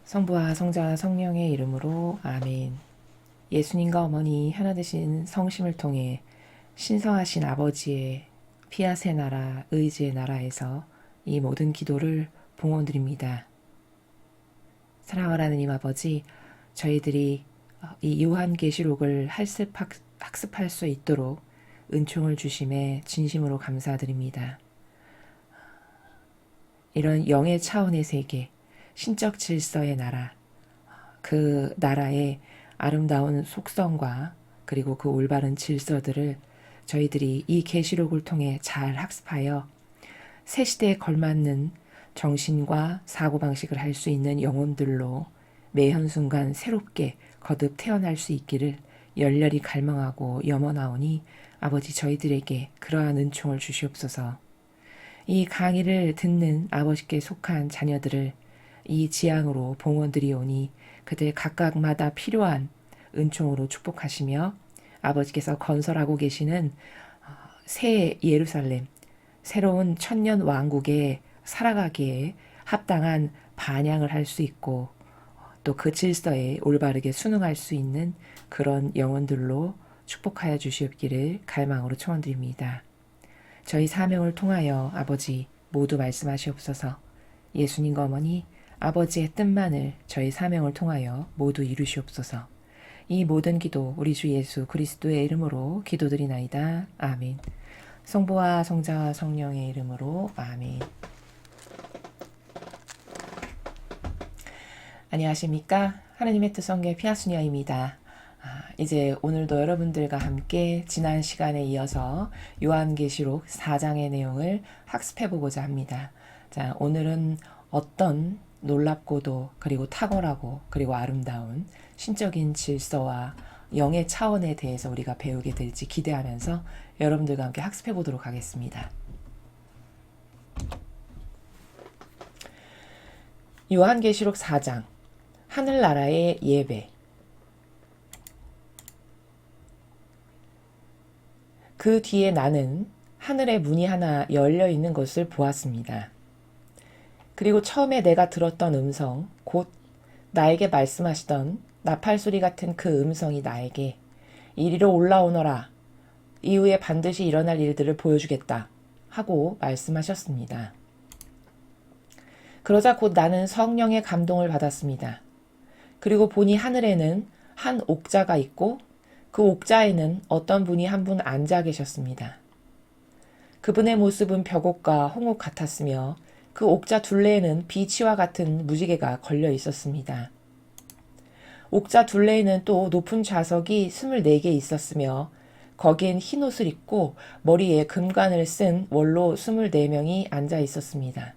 성부와 성자와 성령의 이름으로 아멘. 예수님과 어머니 하나 되신 성심을 통해 신성하신 아버지의 피아세 나라, 의지의 나라에서 이 모든 기도를 봉헌드립니다. 사랑하는 하나님 아버지, 저희들이 이 요한계시록을 학습할 수 있도록 은총을 주심에 진심으로 감사드립니다. 이런 영의 차원의 세계, 신적 질서의 나라, 그 나라의 아름다운 속성과 그리고 그 올바른 질서들을 저희들이 이 계시록을 통해 잘 학습하여 새 시대에 걸맞는 정신과 사고방식을 할 수 있는 영혼들로 매 현순간 새롭게 거듭 태어날 수 있기를 열렬히 갈망하고 염원하오니 아버지 저희들에게 그러한 은총을 주시옵소서. 이 강의를 듣는 아버지께 속한 자녀들을 이 지향으로 봉헌드리오니 그들 각각마다 필요한 은총으로 축복하시며 아버지께서 건설하고 계시는 새 예루살렘, 새로운 천년 왕국에 살아가기에 합당한 반향을 할 수 있고 또 그 질서에 올바르게 순응할 수 있는 그런 영혼들로 축복하여 주시옵기를 갈망으로 청원드립니다. 저희 사명을 통하여 아버지 모두 말씀하시옵소서. 예수님과 어머니 아버지의 뜻만을 저희 사명을 통하여 모두 이루시옵소서. 이 모든 기도 우리 주 예수 그리스도의 이름으로 기도드리나이다. 아멘. 성부와 성자와 성령의 이름으로 아멘. 안녕하십니까? 하나님의 뜻 성계 피아수녀입니다. 이제 오늘도 여러분들과 함께 지난 시간에 이어서 요한계시록 4장의 내용을 학습해보고자 합니다. 자, 오늘은 어떤 놀랍고도 그리고 탁월하고 그리고 아름다운 신적인 질서와 영의 차원에 대해서 우리가 배우게 될지 기대하면서 여러분들과 함께 학습해 보도록 하겠습니다. 요한계시록 4장 하늘나라의 예배. 그 뒤에 나는 하늘의 문이 하나 열려 있는 것을 보았습니다. 그리고 처음에 내가 들었던 음성, 곧 나에게 말씀하시던 나팔소리 같은 그 음성이 나에게 이리로 올라오너라. 이후에 반드시 일어날 일들을 보여주겠다. 하고 말씀하셨습니다. 그러자 곧 나는 성령의 감동을 받았습니다. 그리고 보니 하늘에는 한 옥자가 있고 그 옥자에는 어떤 분이 한 분 앉아 계셨습니다. 그분의 모습은 벽옥과 홍옥 같았으며 그 옥자 둘레에는 비치와 같은 무지개가 걸려 있었습니다. 옥자 둘레에는 또 높은 좌석이 24개 있었으며 거기엔 흰 옷을 입고 머리에 금관을 쓴 원로 24명이 앉아 있었습니다.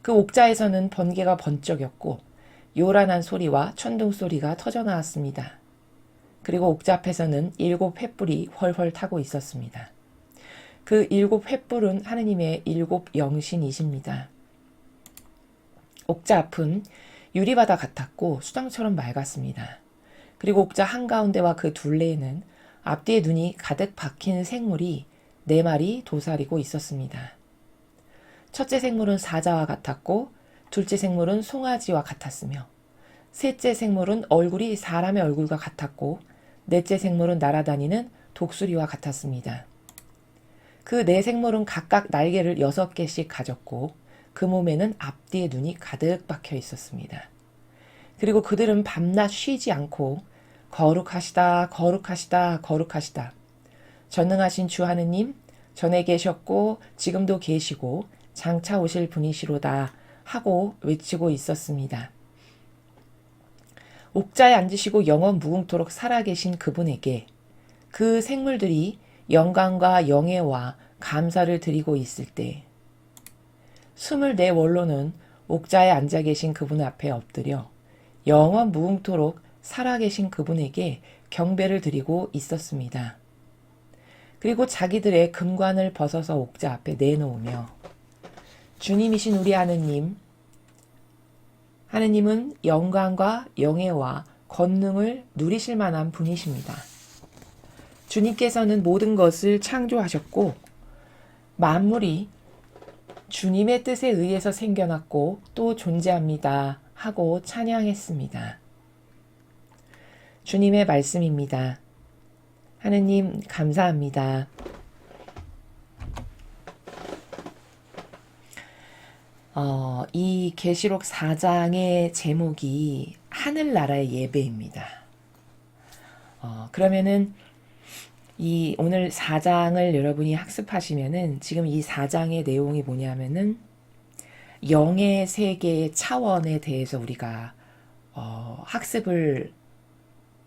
그 옥자에서는 번개가 번쩍였고 요란한 소리와 천둥 소리가 터져 나왔습니다. 그리고 옥자 앞에서는 7 횃불이 훨훨 타고 있었습니다. 그 7 횃불은 하느님의 7 영신이십니다. 옥자 앞은 유리바다 같았고 수정처럼 맑았습니다. 그리고 옥자 한가운데와 그 둘레에는 앞뒤에 눈이 가득 박힌 생물이 4마리 도사리고 있었습니다. 첫째 생물은 사자와 같았고 둘째 생물은 송아지와 같았으며 셋째 생물은 얼굴이 사람의 얼굴과 같았고 넷째 생물은 날아다니는 독수리와 같았습니다. 그 4생물은 각각 날개를 6개씩 가졌고 그 몸에는 앞뒤에 눈이 가득 박혀 있었습니다. 그리고 그들은 밤낮 쉬지 않고 거룩하시다 거룩하시다 거룩하시다 전능하신 주 하느님 전에 계셨고 지금도 계시고 장차 오실 분이시로다 하고 외치고 있었습니다. 옥자에 앉으시고 영원 무궁토록 살아계신 그분에게 그 생물들이 영광과 영예와 감사를 드리고 있을 때 24 원로는 옥자에 앉아 계신 그분 앞에 엎드려 영원 무궁토록 살아계신 그분에게 경배를 드리고 있었습니다. 그리고 자기들의 금관을 벗어서 옥자 앞에 내놓으며 주님이신 우리 하느님은 영광과 영예와 권능을 누리실 만한 분이십니다. 주님께서는 모든 것을 창조하셨고 만물이 주님의 뜻에 의해서 생겨났고 또 존재합니다 하고 찬양했습니다. 주님의 말씀입니다. 하느님 감사합니다. 이 계시록 4장의 제목이 하늘나라의 예배입니다. 그러면은 이 오늘 4장을 여러분이 학습하시면은 지금 이 4장의 내용이 뭐냐면은 영의 세계의 차원에 대해서 우리가 학습을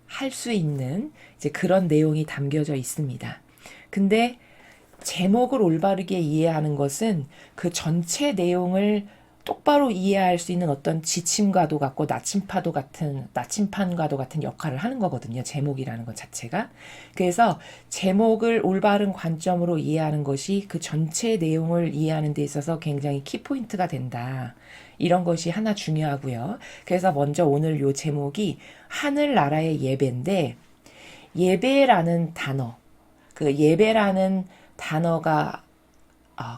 할 수 있는 이제 그런 내용이 담겨져 있습니다. 근데 제목을 올바르게 이해하는 것은 그 전체 내용을 똑바로 이해할 수 있는 어떤 지침과도 같고 나침판과도 같은 역할을 하는 거거든요. 제목이라는 것 자체가. 그래서 제목을 올바른 관점으로 이해하는 것이 그 전체 내용을 이해하는 데 있어서 굉장히 키포인트가 된다. 이런 것이 하나 중요하고요. 그래서 먼저 오늘 요 제목이 하늘나라의 예배인데, 예배라는 단어, 그 예배라는 단어가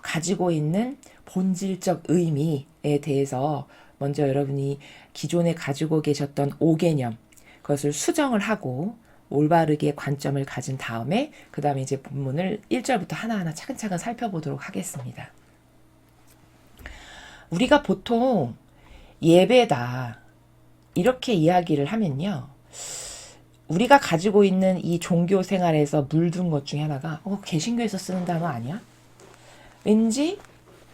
가지고 있는 본질적 의미에 대해서 먼저 여러분이 기존에 가지고 계셨던 5개념, 그것을 수정을 하고 올바르게 관점을 가진 다음에 그 다음에 이제 본문을 1절부터 하나하나 차근차근 살펴보도록 하겠습니다. 우리가 보통 예배다 이렇게 이야기를 하면요, 우리가 가지고 있는 이 종교 생활에서 물든 것 중에 하나가 개신교에서 쓰는 단어 아니야? 왠지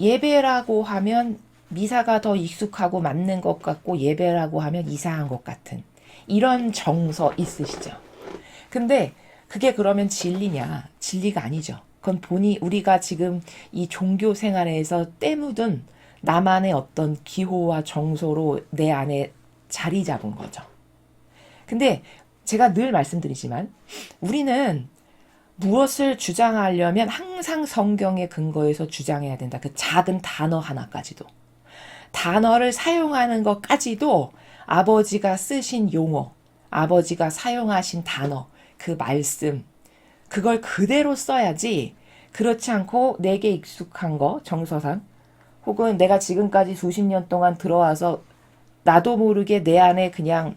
예배라고 하면 미사가 더 익숙하고 맞는 것 같고 예배라고 하면 이상한 것 같은 이런 정서 있으시죠? 근데 그게 그러면 진리냐? 진리가 아니죠. 그건 우리가 지금 이 종교 생활에서 때묻은 나만의 어떤 기호와 정서로 내 안에 자리 잡은 거죠. 근데 제가 늘 말씀드리지만 우리는 무엇을 주장하려면 항상 성경의 근거에서 주장해야 된다. 그 작은 단어 하나까지도. 단어를 사용하는 것까지도 아버지가 쓰신 용어, 아버지가 사용하신 단어, 그 말씀, 그걸 그대로 써야지. 그렇지 않고 내게 익숙한 거, 정서상, 혹은 내가 지금까지 수십 년 동안 들어와서 나도 모르게 내 안에 그냥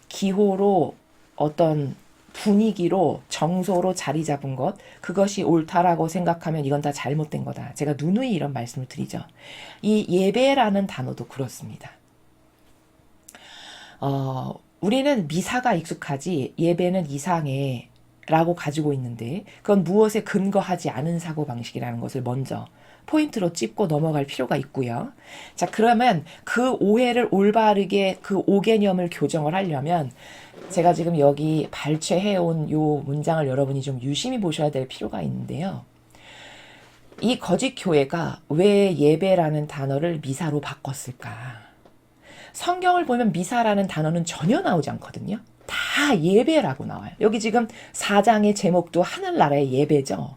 기호로 어떤 분위기로 정서로 자리 잡은 것, 그것이 옳다라고 생각하면 이건 다 잘못된 거다. 제가 누누이 이런 말씀을 드리죠. 이 예배라는 단어도 그렇습니다. 우리는 미사가 익숙하지 예배는 이상해 라고 가지고 있는데 그건 무엇에 근거하지 않은 사고방식이라는 것을 먼저 포인트로 찝고 넘어갈 필요가 있고요. 자, 그러면 그 오해를 올바르게 그 5개념을 교정을 하려면 제가 지금 여기 발췌해온 요 문장을 여러분이 좀 유심히 보셔야 될 필요가 있는데요. 이 거짓 교회가 왜 예배라는 단어를 미사로 바꿨을까? 성경을 보면 미사라는 단어는 전혀 나오지 않거든요. 다 예배라고 나와요. 여기 지금 4장의 제목도 하늘나라의 예배죠.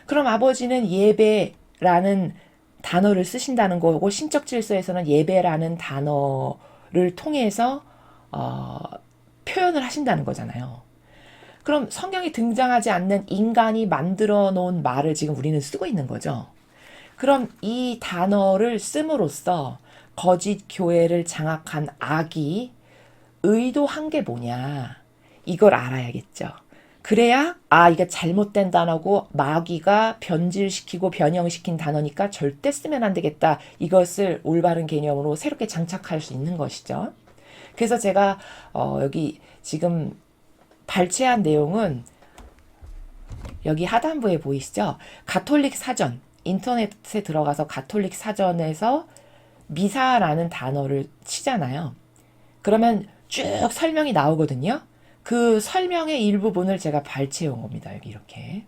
그럼 아버지는 예배라는 단어를 쓰신다는 거고 신적 질서에서는 예배라는 단어를 통해서 표현을 하신다는 거잖아요. 그럼 성경이 등장하지 않는 인간이 만들어 놓은 말을 지금 우리는 쓰고 있는 거죠. 그럼 이 단어를 씀으로써 거짓 교회를 장악한 악이 의도한 게 뭐냐, 이걸 알아야겠죠. 그래야 이게 잘못된 단어고 마귀가 변질시키고 변형시킨 단어니까 절대 쓰면 안 되겠다, 이것을 올바른 개념으로 새롭게 장착할 수 있는 것이죠. 그래서 제가 여기 지금 발췌한 내용은 여기 하단부에 보이시죠? 가톨릭 사전, 인터넷에 들어가서 가톨릭 사전에서 미사라는 단어를 치잖아요. 그러면 쭉 설명이 나오거든요. 그 설명의 일부분을 제가 발췌해 온 겁니다. 여기 이렇게.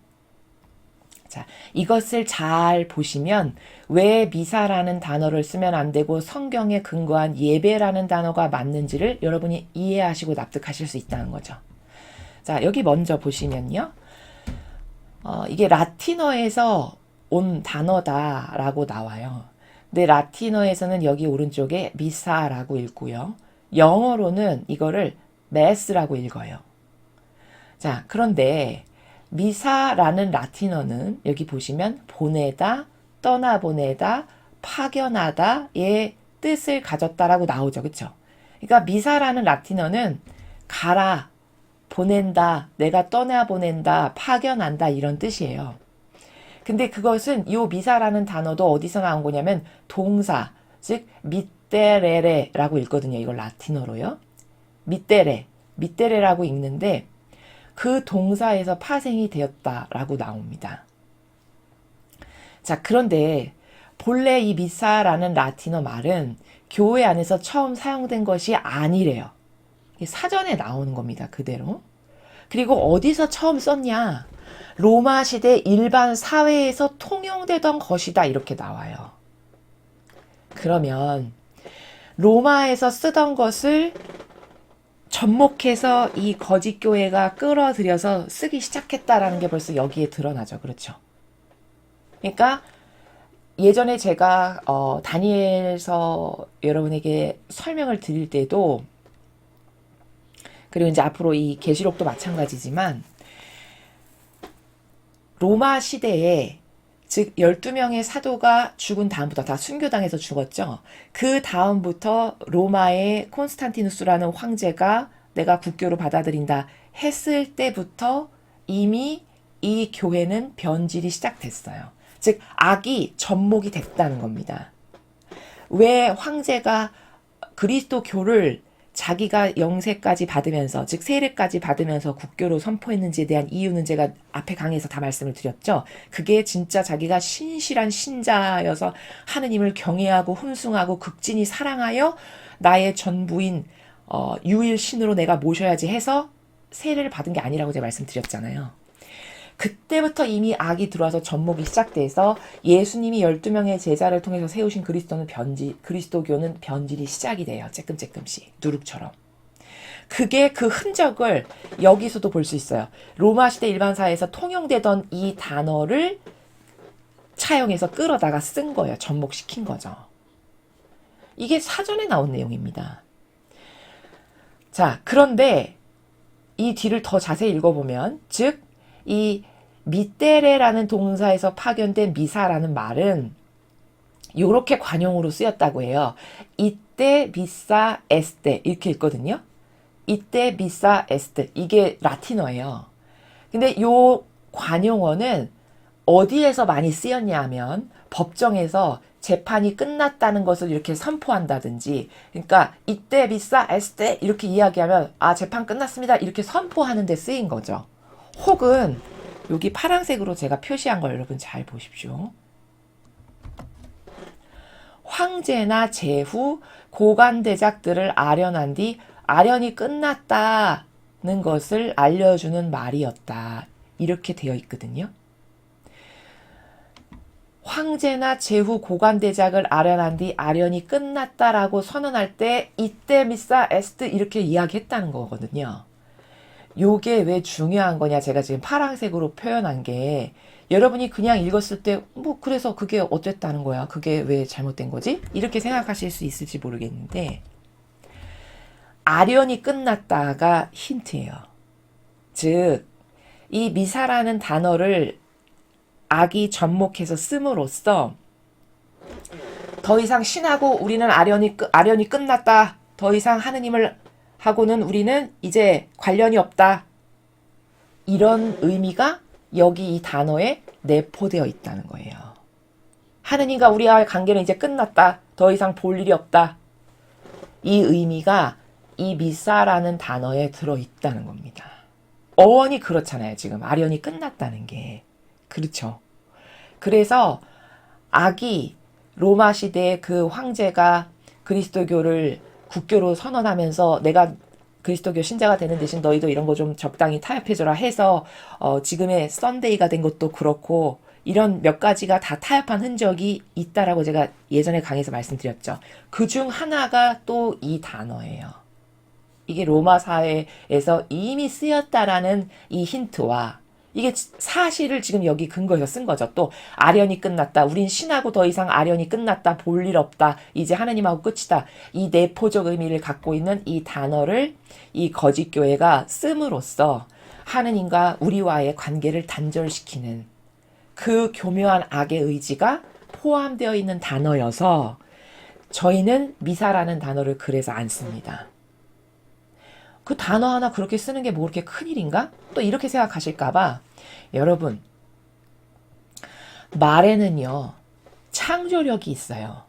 자, 이것을 잘 보시면 왜 미사라는 단어를 쓰면 안 되고 성경에 근거한 예배라는 단어가 맞는지를 여러분이 이해하시고 납득하실 수 있다는 거죠. 자, 여기 먼저 보시면요. 이게 라틴어에서 온 단어다라고 나와요. 근데 라틴어에서는 여기 오른쪽에 미사라고 읽고요. 영어로는 이거를 매스라고 읽어요. 자, 그런데 미사라는 라틴어는 여기 보시면 보내다, 떠나보내다, 파견하다의 뜻을 가졌다라고 나오죠. 그쵸? 그러니까 미사라는 라틴어는 가라, 보낸다, 내가 떠나보낸다, 파견한다 이런 뜻이에요. 근데 그것은 요 미사라는 단어도 어디서 나온 거냐면 동사, 즉 미테레레라고 읽거든요. 이걸 라틴어로요. 미테레라고 읽는데 그 동사에서 파생이 되었다라고 나옵니다. 자, 그런데 본래 이 미사라는 라틴어 말은 교회 안에서 처음 사용된 것이 아니래요. 사전에 나오는 겁니다. 그대로. 그리고 어디서 처음 썼냐? 로마 시대 일반 사회에서 통용되던 것이다. 이렇게 나와요. 그러면 로마에서 쓰던 것을 접목해서 이 거짓 교회가 끌어들여서 쓰기 시작했다라는 게 벌써 여기에 드러나죠. 그렇죠? 그러니까 예전에 제가 다니엘서 여러분에게 설명을 드릴 때도 그리고 이제 앞으로 이 계시록도 마찬가지지만 로마 시대에 즉 12명의 사도가 죽은 다음부터 다 순교당해서 죽었죠. 그 다음부터 로마의 콘스탄티누스라는 황제가 내가 국교로 받아들인다 했을 때부터 이미 이 교회는 변질이 시작됐어요. 즉 악이 접목이 됐다는 겁니다. 왜 황제가 그리스도교를 자기가 영세까지 받으면서 즉 세례까지 받으면서 국교로 선포했는지에 대한 이유는 제가 앞에 강의에서 다 말씀을 드렸죠. 그게 진짜 자기가 신실한 신자여서 하느님을 경외하고 훈숭하고 극진히 사랑하여 나의 전부인 유일 신으로 내가 모셔야지 해서 세례를 받은 게 아니라고 제가 말씀드렸잖아요. 그때부터 이미 악이 들어와서 접목이 시작돼서 예수님이 12명의 제자를 통해서 세우신 그리스도교는 변질이 시작이 돼요. 쬐끔씩 누룩처럼. 그게 그 흔적을 여기서도 볼 수 있어요. 로마 시대 일반사회에서 통용되던 이 단어를 차용해서 끌어다가 쓴 거예요. 접목시킨 거죠. 이게 사전에 나온 내용입니다. 자, 그런데 이 뒤를 더 자세히 읽어보면 즉 이 미테레라는 동사에서 파견된 미사라는 말은 이렇게 관용으로 쓰였다고 해요. 이때 미사 에스테 이렇게 읽거든요. 이때 미사 에스테 이게 라틴어예요. 근데 요 관용어는 어디에서 많이 쓰였냐 하면 법정에서 재판이 끝났다는 것을 이렇게 선포한다든지 그러니까 이때 미사 에스테 이렇게 이야기하면 아 재판 끝났습니다 이렇게 선포하는 데 쓰인 거죠. 혹은 여기 파란색으로 제가 표시한 걸 여러분 잘 보십시오. 황제나 제후 고관대작들을 아련한 뒤 아련이 끝났다는 것을 알려주는 말이었다. 이렇게 되어 있거든요. 황제나 제후 고관대작을 아련한 뒤 아련이 끝났다라고 선언할 때 이때 미사 에스트 이렇게 이야기했다는 거거든요. 요게 왜 중요한 거냐 제가 지금 파란색으로 표현한 게 여러분이 그냥 읽었을 때 뭐 그래서 그게 어땠다는 거야 그게 왜 잘못된 거지 이렇게 생각하실 수 있을지 모르겠는데 아련이 끝났다가 힌트예요. 즉 이 미사라는 단어를 악이 접목해서 씀으로써 더 이상 신하고 우리는 아련이 끝났다 더 이상 하느님을 하고는 우리는 이제 관련이 없다. 이런 의미가 여기 이 단어에 내포되어 있다는 거예요. 하느님과 우리와의 관계는 이제 끝났다. 더 이상 볼 일이 없다. 이 의미가 이 미사라는 단어에 들어있다는 겁니다. 어원이 그렇잖아요. 지금 아련이 끝났다는 게. 그렇죠. 그래서 악이 로마 시대의 그 황제가 그리스도교를 국교로 선언하면서 내가 그리스도교 신자가 되는 대신 너희도 이런 거 좀 적당히 타협해줘라 해서 지금의 썬데이가 된 것도 그렇고 이런 몇 가지가 다 타협한 흔적이 있다라고 제가 예전에 강의에서 말씀드렸죠. 그중 하나가 또 이 단어예요. 이게 로마 사회에서 이미 쓰였다라는 이 힌트와 이게 사실을 지금 여기 근거해서 쓴 거죠. 또 아련이 끝났다. 우린 신하고 더 이상 아련이 끝났다. 볼 일 없다. 이제 하나님하고 끝이다. 이 내포적 의미를 갖고 있는 이 단어를 이 거짓 교회가 씀으로써 하느님과 우리와의 관계를 단절시키는 그 교묘한 악의 의지가 포함되어 있는 단어여서 저희는 미사라는 단어를 그래서 안 씁니다. 그 단어 하나 그렇게 쓰는 게 뭐 그렇게 큰일인가? 또 이렇게 생각하실까봐. 여러분, 말에는요, 창조력이 있어요.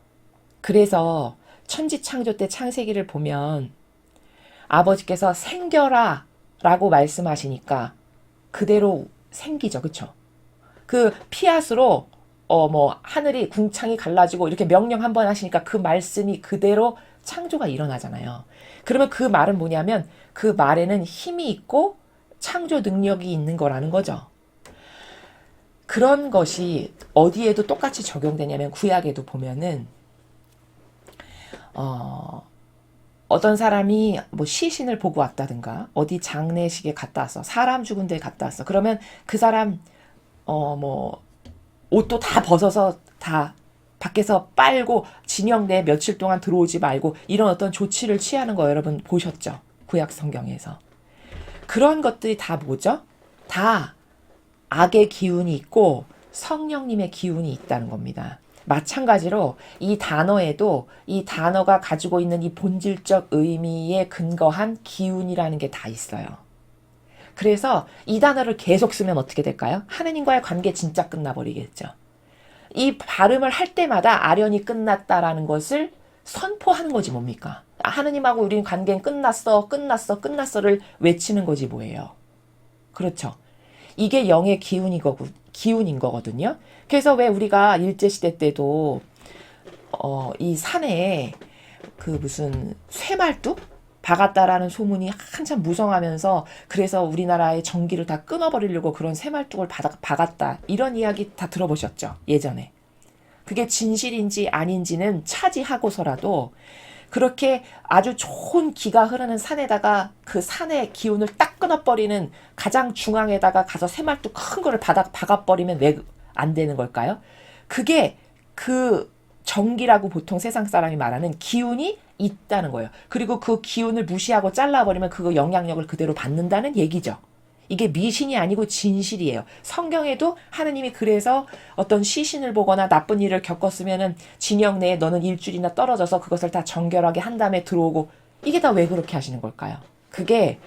그래서 천지창조 때 창세기를 보면 아버지께서 생겨라 라고 말씀하시니까 그대로 생기죠. 그쵸? 그 피앗으로 하늘이 궁창이 갈라지고 이렇게 명령 한번 하시니까 그 말씀이 그대로 창조가 일어나잖아요. 그러면 그 말은 뭐냐면 그 말에는 힘이 있고 창조 능력이 있는 거라는 거죠. 그런 것이 어디에도 똑같이 적용되냐면 구약에도 보면은 어떤 사람이 뭐 시신을 보고 왔다든가 어디 장례식에 갔다 왔어. 사람 죽은 데 갔다 왔어. 그러면 그 사람 옷도 다 벗어서 다 밖에서 빨고 진영 내에 며칠 동안 들어오지 말고 이런 어떤 조치를 취하는 거 여러분 보셨죠? 구약 성경에서. 그런 것들이 다 뭐죠? 다 악의 기운이 있고 성령님의 기운이 있다는 겁니다. 마찬가지로 이 단어에도 이 단어가 가지고 있는 이 본질적 의미에 근거한 기운이라는 게 다 있어요. 그래서 이 단어를 계속 쓰면 어떻게 될까요? 하느님과의 관계 진짜 끝나버리겠죠. 이 발음을 할 때마다 아련이 끝났다라는 것을 선포하는 거지 뭡니까? 하느님하고 우리는 관계는 끝났어를 외치는 거지 뭐예요. 그렇죠. 이게 영의 기운인 거거든요. 그래서 왜 우리가 일제시대 때도 이 산에 그 무슨 쇠말뚝 박았다라는 소문이 한참 무성하면서 그래서 우리나라의 전기를 다 끊어버리려고 그런 쇠말뚝을 박았다. 이런 이야기 다 들어보셨죠? 예전에. 그게 진실인지 아닌지는 차지하고서라도 그렇게 아주 좋은 기가 흐르는 산에다가 그 산의 기운을 딱 끊어버리는 가장 중앙에다가 가서 쇠말뚝 큰 거를 박아버리면 왜 안 되는 걸까요? 그게 그 정기라고 보통 세상 사람이 말하는 기운이 있다는 거예요. 그리고 그 기운을 무시하고 잘라버리면 그 영향력을 그대로 받는다는 얘기죠. 이게 미신이 아니고 진실이에요. 성경에도 하느님이 그래서 어떤 시신을 보거나 나쁜 일을 겪었으면은 진영 내에 너는 일주일이나 떨어져서 그것을 다 정결하게 한 다음에 들어오고 이게 다 왜 그렇게 하시는 걸까요? 그게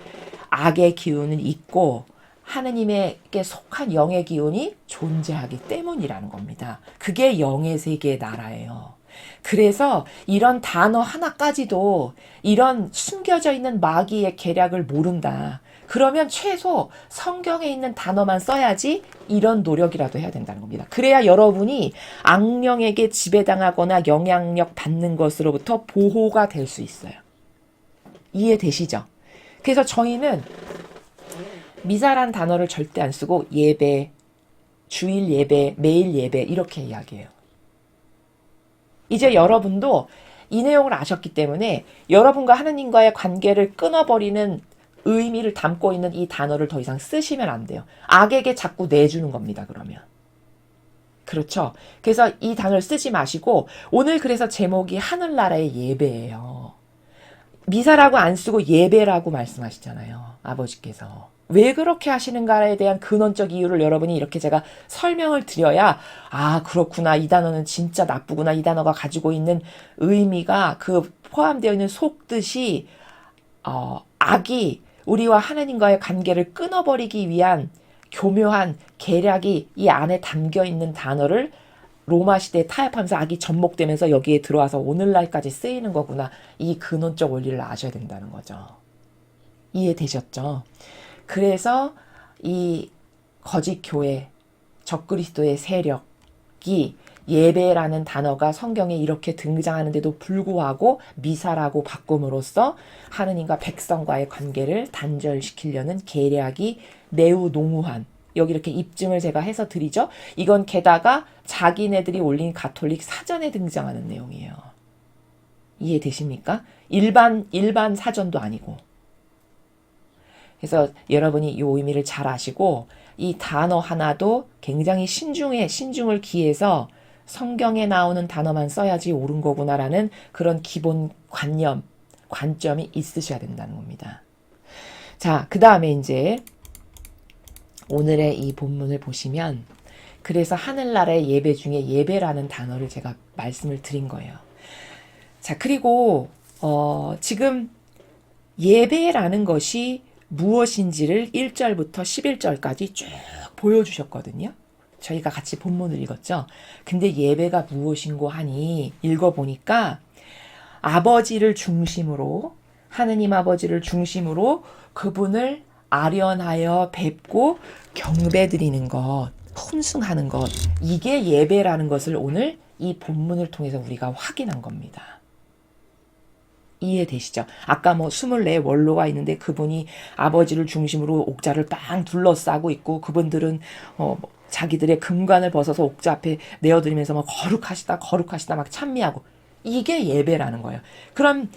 악의 기운은 있고 하느님에게 속한 영의 기운이 존재하기 때문이라는 겁니다. 그게 영의 세계의 나라예요. 그래서 이런 단어 하나까지도 이런 숨겨져 있는 마귀의 계략을 모른다. 그러면 최소 성경에 있는 단어만 써야지 이런 노력이라도 해야 된다는 겁니다. 그래야 여러분이 악령에게 지배당하거나 영향력 받는 것으로부터 보호가 될 수 있어요. 이해되시죠? 그래서 저희는 미사란 단어를 절대 안 쓰고 예배, 주일 예배, 매일 예배 이렇게 이야기해요. 이제 여러분도 이 내용을 아셨기 때문에 여러분과 하느님과의 관계를 끊어버리는 의미를 담고 있는 이 단어를 더 이상 쓰시면 안 돼요. 악에게 자꾸 내주는 겁니다. 그러면. 그렇죠. 그래서 이 단어를 쓰지 마시고 오늘 그래서 제목이 하늘나라의 예배예요. 미사라고 안 쓰고 예배라고 말씀하시잖아요. 아버지께서. 왜 그렇게 하시는가에 대한 근원적 이유를 여러분이 이렇게 제가 설명을 드려야 그렇구나. 이 단어는 진짜 나쁘구나. 이 단어가 가지고 있는 의미가 그 포함되어 있는 속뜻이 악이 우리와 하나님과의 관계를 끊어버리기 위한 교묘한 계략이 이 안에 담겨있는 단어를 로마 시대에 타협하면서 악이 접목되면서 여기에 들어와서 오늘날까지 쓰이는 거구나. 이 근원적 원리를 아셔야 된다는 거죠. 이해되셨죠? 그래서 이 거짓 교회, 적그리스도의 세력이 예배라는 단어가 성경에 이렇게 등장하는데도 불구하고 미사라고 바꿈으로써 하느님과 백성과의 관계를 단절시키려는 계략이 매우 농후한, 여기 이렇게 입증을 제가 해서 드리죠. 이건 게다가 자기네들이 올린 가톨릭 사전에 등장하는 내용이에요. 이해되십니까? 일반 사전도 아니고. 그래서 여러분이 이 의미를 잘 아시고 이 단어 하나도 굉장히 신중을 기해서 성경에 나오는 단어만 써야지 옳은 거구나라는 그런 기본 관점이 있으셔야 된다는 겁니다. 자, 그 다음에 이제 오늘의 이 본문을 보시면 그래서 하늘나라의 예배 중에 예배라는 단어를 제가 말씀을 드린 거예요. 자, 그리고 지금 예배라는 것이 무엇인지를 1절부터 11절까지 쭉 보여주셨거든요. 저희가 같이 본문을 읽었죠. 근데 예배가 무엇인고 하니 읽어보니까 아버지를 중심으로, 하느님 아버지를 중심으로 그분을 아련하여 뵙고 경배드리는 것, 품숭하는 것, 이게 예배라는 것을 오늘 이 본문을 통해서 우리가 확인한 겁니다. 이해되시죠? 아까 뭐 24 원로가 있는데 그분이 아버지를 중심으로 옥자를 빵 둘러싸고 있고, 그분들은 자기들의 금관을 벗어서 옥자 앞에 내어드리면서 막 거룩하시다 거룩하시다 막 찬미하고, 이게 예배라는 거예요. 그럼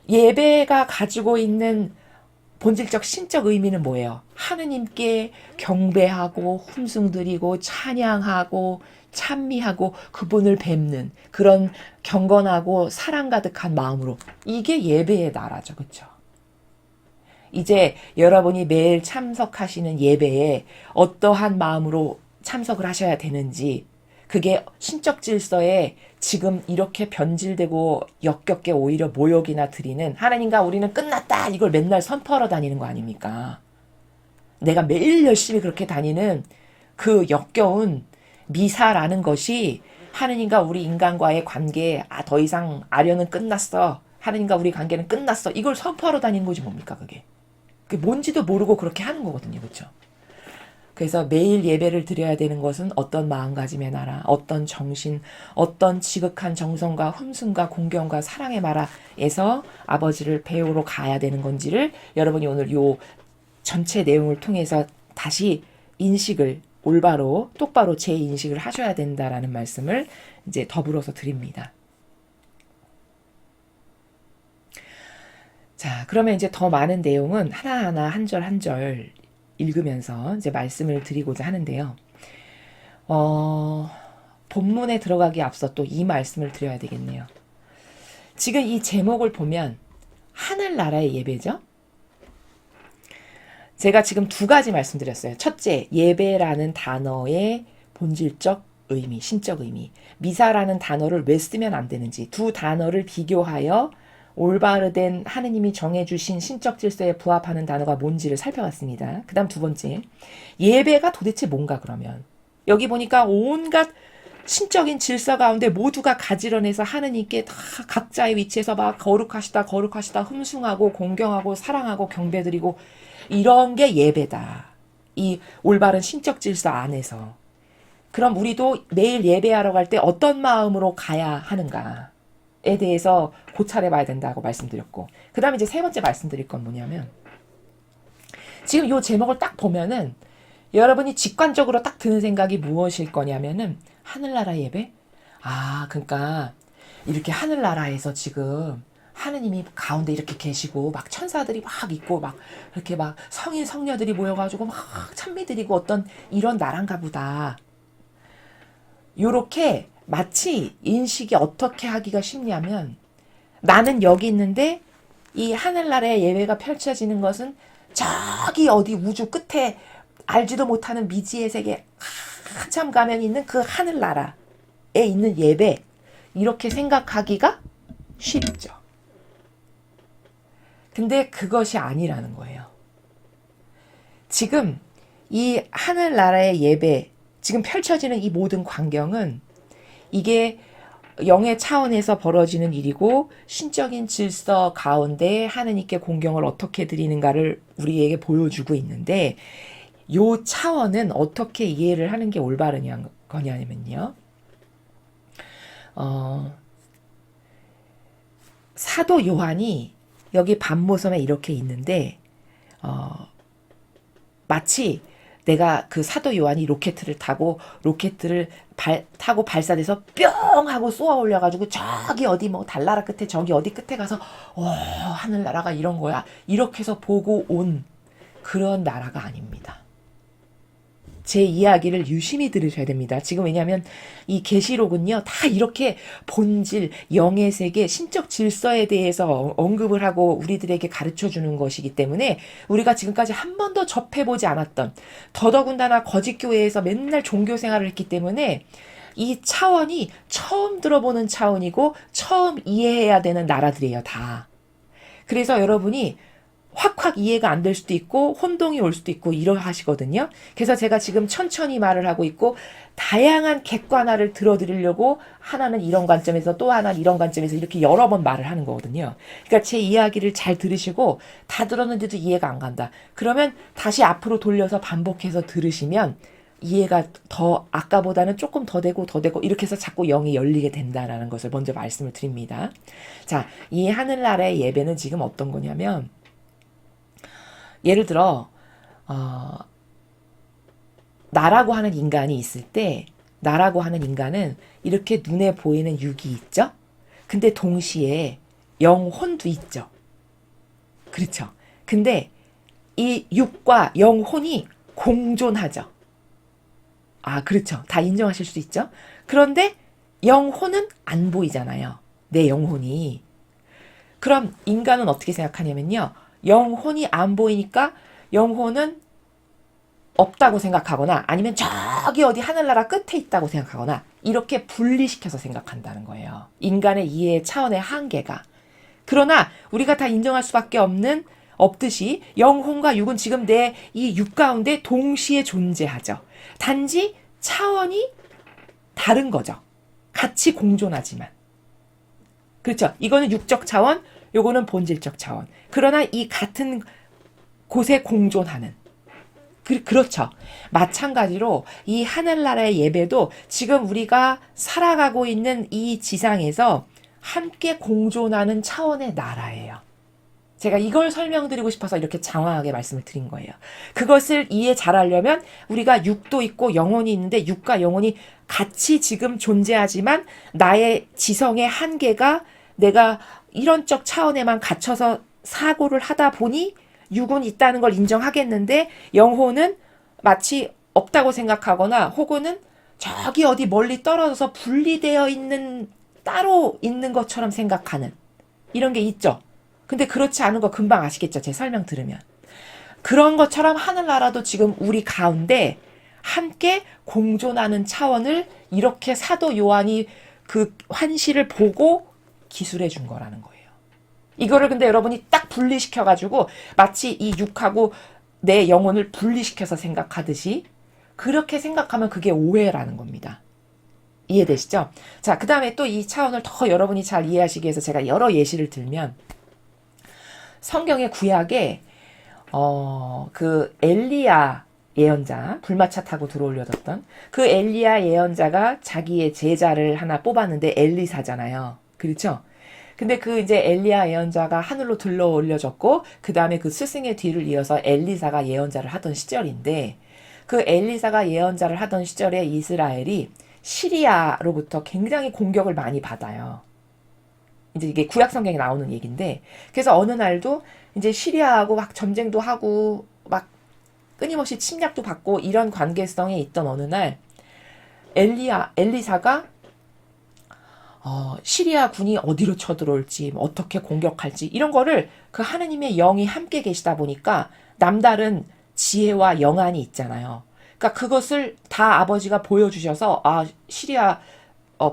예배가 가지고 있는 본질적 신적 의미는 뭐예요? 하느님께 경배하고 hum숭드리고 찬양하고 찬미하고 그분을 뵙는 그런 경건하고 사랑 가득한 마음으로, 이게 예배의 나라죠. 그렇죠? 이제 여러분이 매일 참석하시는 예배에 어떠한 마음으로 참석을 하셔야 되는지, 그게 신적 질서에 지금 이렇게 변질되고 역겹게 오히려 모욕이나 드리는, 하나님과 우리는 끝났다 이걸 맨날 선포하러 다니는 거 아닙니까? 내가 매일 열심히 그렇게 다니는 그 역겨운 미사라는 것이 하느님과 우리 인간과의 관계에 더 이상 아련은 끝났어, 하느님과 우리 관계는 끝났어, 이걸 선포하러 다니는 거지 뭡니까 그게. 그게 뭔지도 모르고 그렇게 하는 거거든요. 그렇죠? 그래서 매일 예배를 드려야 되는 것은 어떤 마음가짐의 나라, 어떤 정신, 어떤 지극한 정성과 흠숭과 공경과 사랑의 나라에서 아버지를 배우러 가야 되는 건지를 여러분이 오늘 요 전체 내용을 통해서 다시 인식을 올바로 똑바로 재인식을 하셔야 된다라는 말씀을 이제 더불어서 드립니다. 자, 그러면 이제 더 많은 내용은 하나하나 한 절 한 절 읽으면서 이제 말씀을 드리고자 하는데요. 본문에 들어가기 앞서 또 이 말씀을 드려야 되겠네요. 지금 이 제목을 보면 하늘나라의 예배죠. 제가 지금 두 가지 말씀드렸어요. 첫째, 예배라는 단어의 본질적 의미, 신적 의미. 미사라는 단어를 왜 쓰면 안 되는지, 두 단어를 비교하여 올바르된 하느님이 정해주신 신적 질서에 부합하는 단어가 뭔지를 살펴봤습니다. 그 다음 두 번째, 예배가 도대체 뭔가 그러면. 여기 보니까 온갖 신적인 질서 가운데 모두가 가지런해서 하느님께 다 각자의 위치에서 막 거룩하시다 거룩하시다 흠숭하고 공경하고 사랑하고 경배드리고, 이런 게 예배다. 이 올바른 신적 질서 안에서. 그럼 우리도 매일 예배하러 갈 때 어떤 마음으로 가야 하는가에 대해서 고찰해 봐야 된다고 말씀드렸고, 그 다음에 이제 세 번째 말씀드릴 건 뭐냐면, 지금 이 제목을 딱 보면은 여러분이 직관적으로 딱 드는 생각이 무엇일 거냐면은, 하늘나라 예배? 그러니까 이렇게 하늘나라에서 지금 하느님이 가운데 이렇게 계시고 막 천사들이 막 있고 막 이렇게 막 성인 성녀들이 모여가지고 막 찬미드리고 어떤 이런 나라인가 보다. 요렇게 마치 인식이 어떻게 하기가 쉽냐면, 나는 여기 있는데 이 하늘나라의 예배가 펼쳐지는 것은 저기 어디 우주 끝에 알지도 못하는 미지의 세계 한참 가면 있는 그 하늘나라에 있는 예배, 이렇게 생각하기가 쉽죠. 근데 그것이 아니라는 거예요. 지금 이 하늘나라의 예배, 지금 펼쳐지는 이 모든 광경은 이게 영의 차원에서 벌어지는 일이고, 신적인 질서 가운데 하느님께 공경을 어떻게 드리는가를 우리에게 보여주고 있는데, 요 차원은 어떻게 이해를 하는 게 올바르냐면요. 사도 요한이 여기 반모섬에 이렇게 있는데, 마치 내가 그 사도 요한이 로켓을 타고 타고 발사돼서 뿅 하고 쏘아 올려가지고 저기 어디 뭐 달나라 끝에 저기 어디 끝에 가서 하늘나라가 이런 거야 이렇게 해서 보고 온 그런 나라가 아닙니다. 제 이야기를 유심히 들으셔야 됩니다. 지금 왜냐하면 이 계시록은요 다 이렇게 본질, 영의 세계, 신적 질서에 대해서 언급을 하고 우리들에게 가르쳐 주는 것이기 때문에, 우리가 지금까지 한 번도 접해보지 않았던, 더더군다나 거짓 교회에서 맨날 종교 생활을 했기 때문에 이 차원이 처음 들어보는 차원이고 처음 이해해야 되는 나라들이에요, 다. 그래서 여러분이 확확 이해가 안 될 수도 있고 혼동이 올 수도 있고 이러하시거든요. 그래서 제가 지금 천천히 말을 하고 있고 다양한 객관화를 들어드리려고 하나는 이런 관점에서 또 하나는 이런 관점에서 이렇게 여러 번 말을 하는 거거든요. 그러니까 제 이야기를 잘 들으시고 다 들었는데도 이해가 안 간다. 그러면 다시 앞으로 돌려서 반복해서 들으시면 이해가 더 아까보다는 조금 더 되고 이렇게 해서 자꾸 영이 열리게 된다라는 것을 먼저 말씀을 드립니다. 자, 이 하늘나라의 예배는 지금 어떤 거냐면 예를 들어 나라고 하는 인간이 있을 때 나라고 하는 인간은 이렇게 눈에 보이는 육이 있죠. 근데 동시에 영혼도 있죠. 그렇죠. 근데 이 육과 영혼이 공존하죠. 아, 그렇죠. 다 인정하실 수 있죠. 그런데 영혼은 안 보이잖아요. 내 영혼이. 그럼 인간은 어떻게 생각하냐면요. 영혼이 안 보이니까 영혼은 없다고 생각하거나 아니면 저기 어디 하늘나라 끝에 있다고 생각하거나 이렇게 분리시켜서 생각한다는 거예요. 인간의 이해 차원의 한계가. 그러나 우리가 다 인정할 수밖에 없듯이 영혼과 육은 지금 내 이 육 가운데 동시에 존재하죠. 단지 차원이 다른 거죠. 같이 공존하지만. 그렇죠. 이거는 육적 차원, 요거는 본질적 차원. 그러나 이 같은 곳에 공존하는. 그렇죠. 마찬가지로 이 하늘나라의 예배도 지금 우리가 살아가고 있는 이 지상에서 함께 공존하는 차원의 나라예요. 제가 이걸 설명드리고 싶어서 이렇게 장황하게 말씀을 드린 거예요. 그것을 이해 잘하려면 우리가 육도 있고 영혼이 있는데 육과 영혼이 같이 지금 존재하지만 나의 지성의 한계가 내가 이런적 차원에만 갇혀서 사고를 하다 보니 육은 있다는 걸 인정하겠는데 영혼은 마치 없다고 생각하거나 혹은 저기 어디 멀리 떨어져서 분리되어 있는 따로 있는 것처럼 생각하는 이런 게 있죠. 근데 그렇지 않은 거 금방 아시겠죠? 제 설명 들으면. 그런 것처럼 하늘나라도 지금 우리 가운데 함께 공존하는 차원을 이렇게 사도 요한이 그 환시를 보고 기술해 준 거라는 거예요. 이거를 근데 여러분이 딱 분리시켜가지고 마치 이 육하고 내 영혼을 분리시켜서 생각하듯이 그렇게 생각하면 그게 오해라는 겁니다. 이해되시죠? 자, 그 다음에 또 이 차원을 더 여러분이 잘 이해하시기 위해서 제가 여러 예시를 들면 성경의 구약에 그 엘리야 예언자, 불마차 타고 들어올려졌던 그 엘리야 예언자가 자기의 제자를 하나 뽑았는데 엘리사잖아요. 그렇죠? 근데 그 이제 엘리야 예언자가 하늘로 들러 올려졌고 그 다음에 그 스승의 뒤를 이어서 엘리사가 예언자를 하던 시절인데 그 엘리사가 예언자를 하던 시절에 이스라엘이 시리아로부터 굉장히 공격을 많이 받아요. 이제 이게 구약 성경에 나오는 얘기인데 그래서 어느 날도 이제 시리아하고 막 전쟁도 하고 막 끊임없이 침략도 받고 이런 관계성에 있던 어느 날 엘리사가 시리아 군이 어디로 쳐들어올지 어떻게 공격할지 이런 거를 그 하느님의 영이 함께 계시다 보니까 남다른 지혜와 영안이 있잖아요. 그러니까 그것을 다 아버지가 보여주셔서 시리아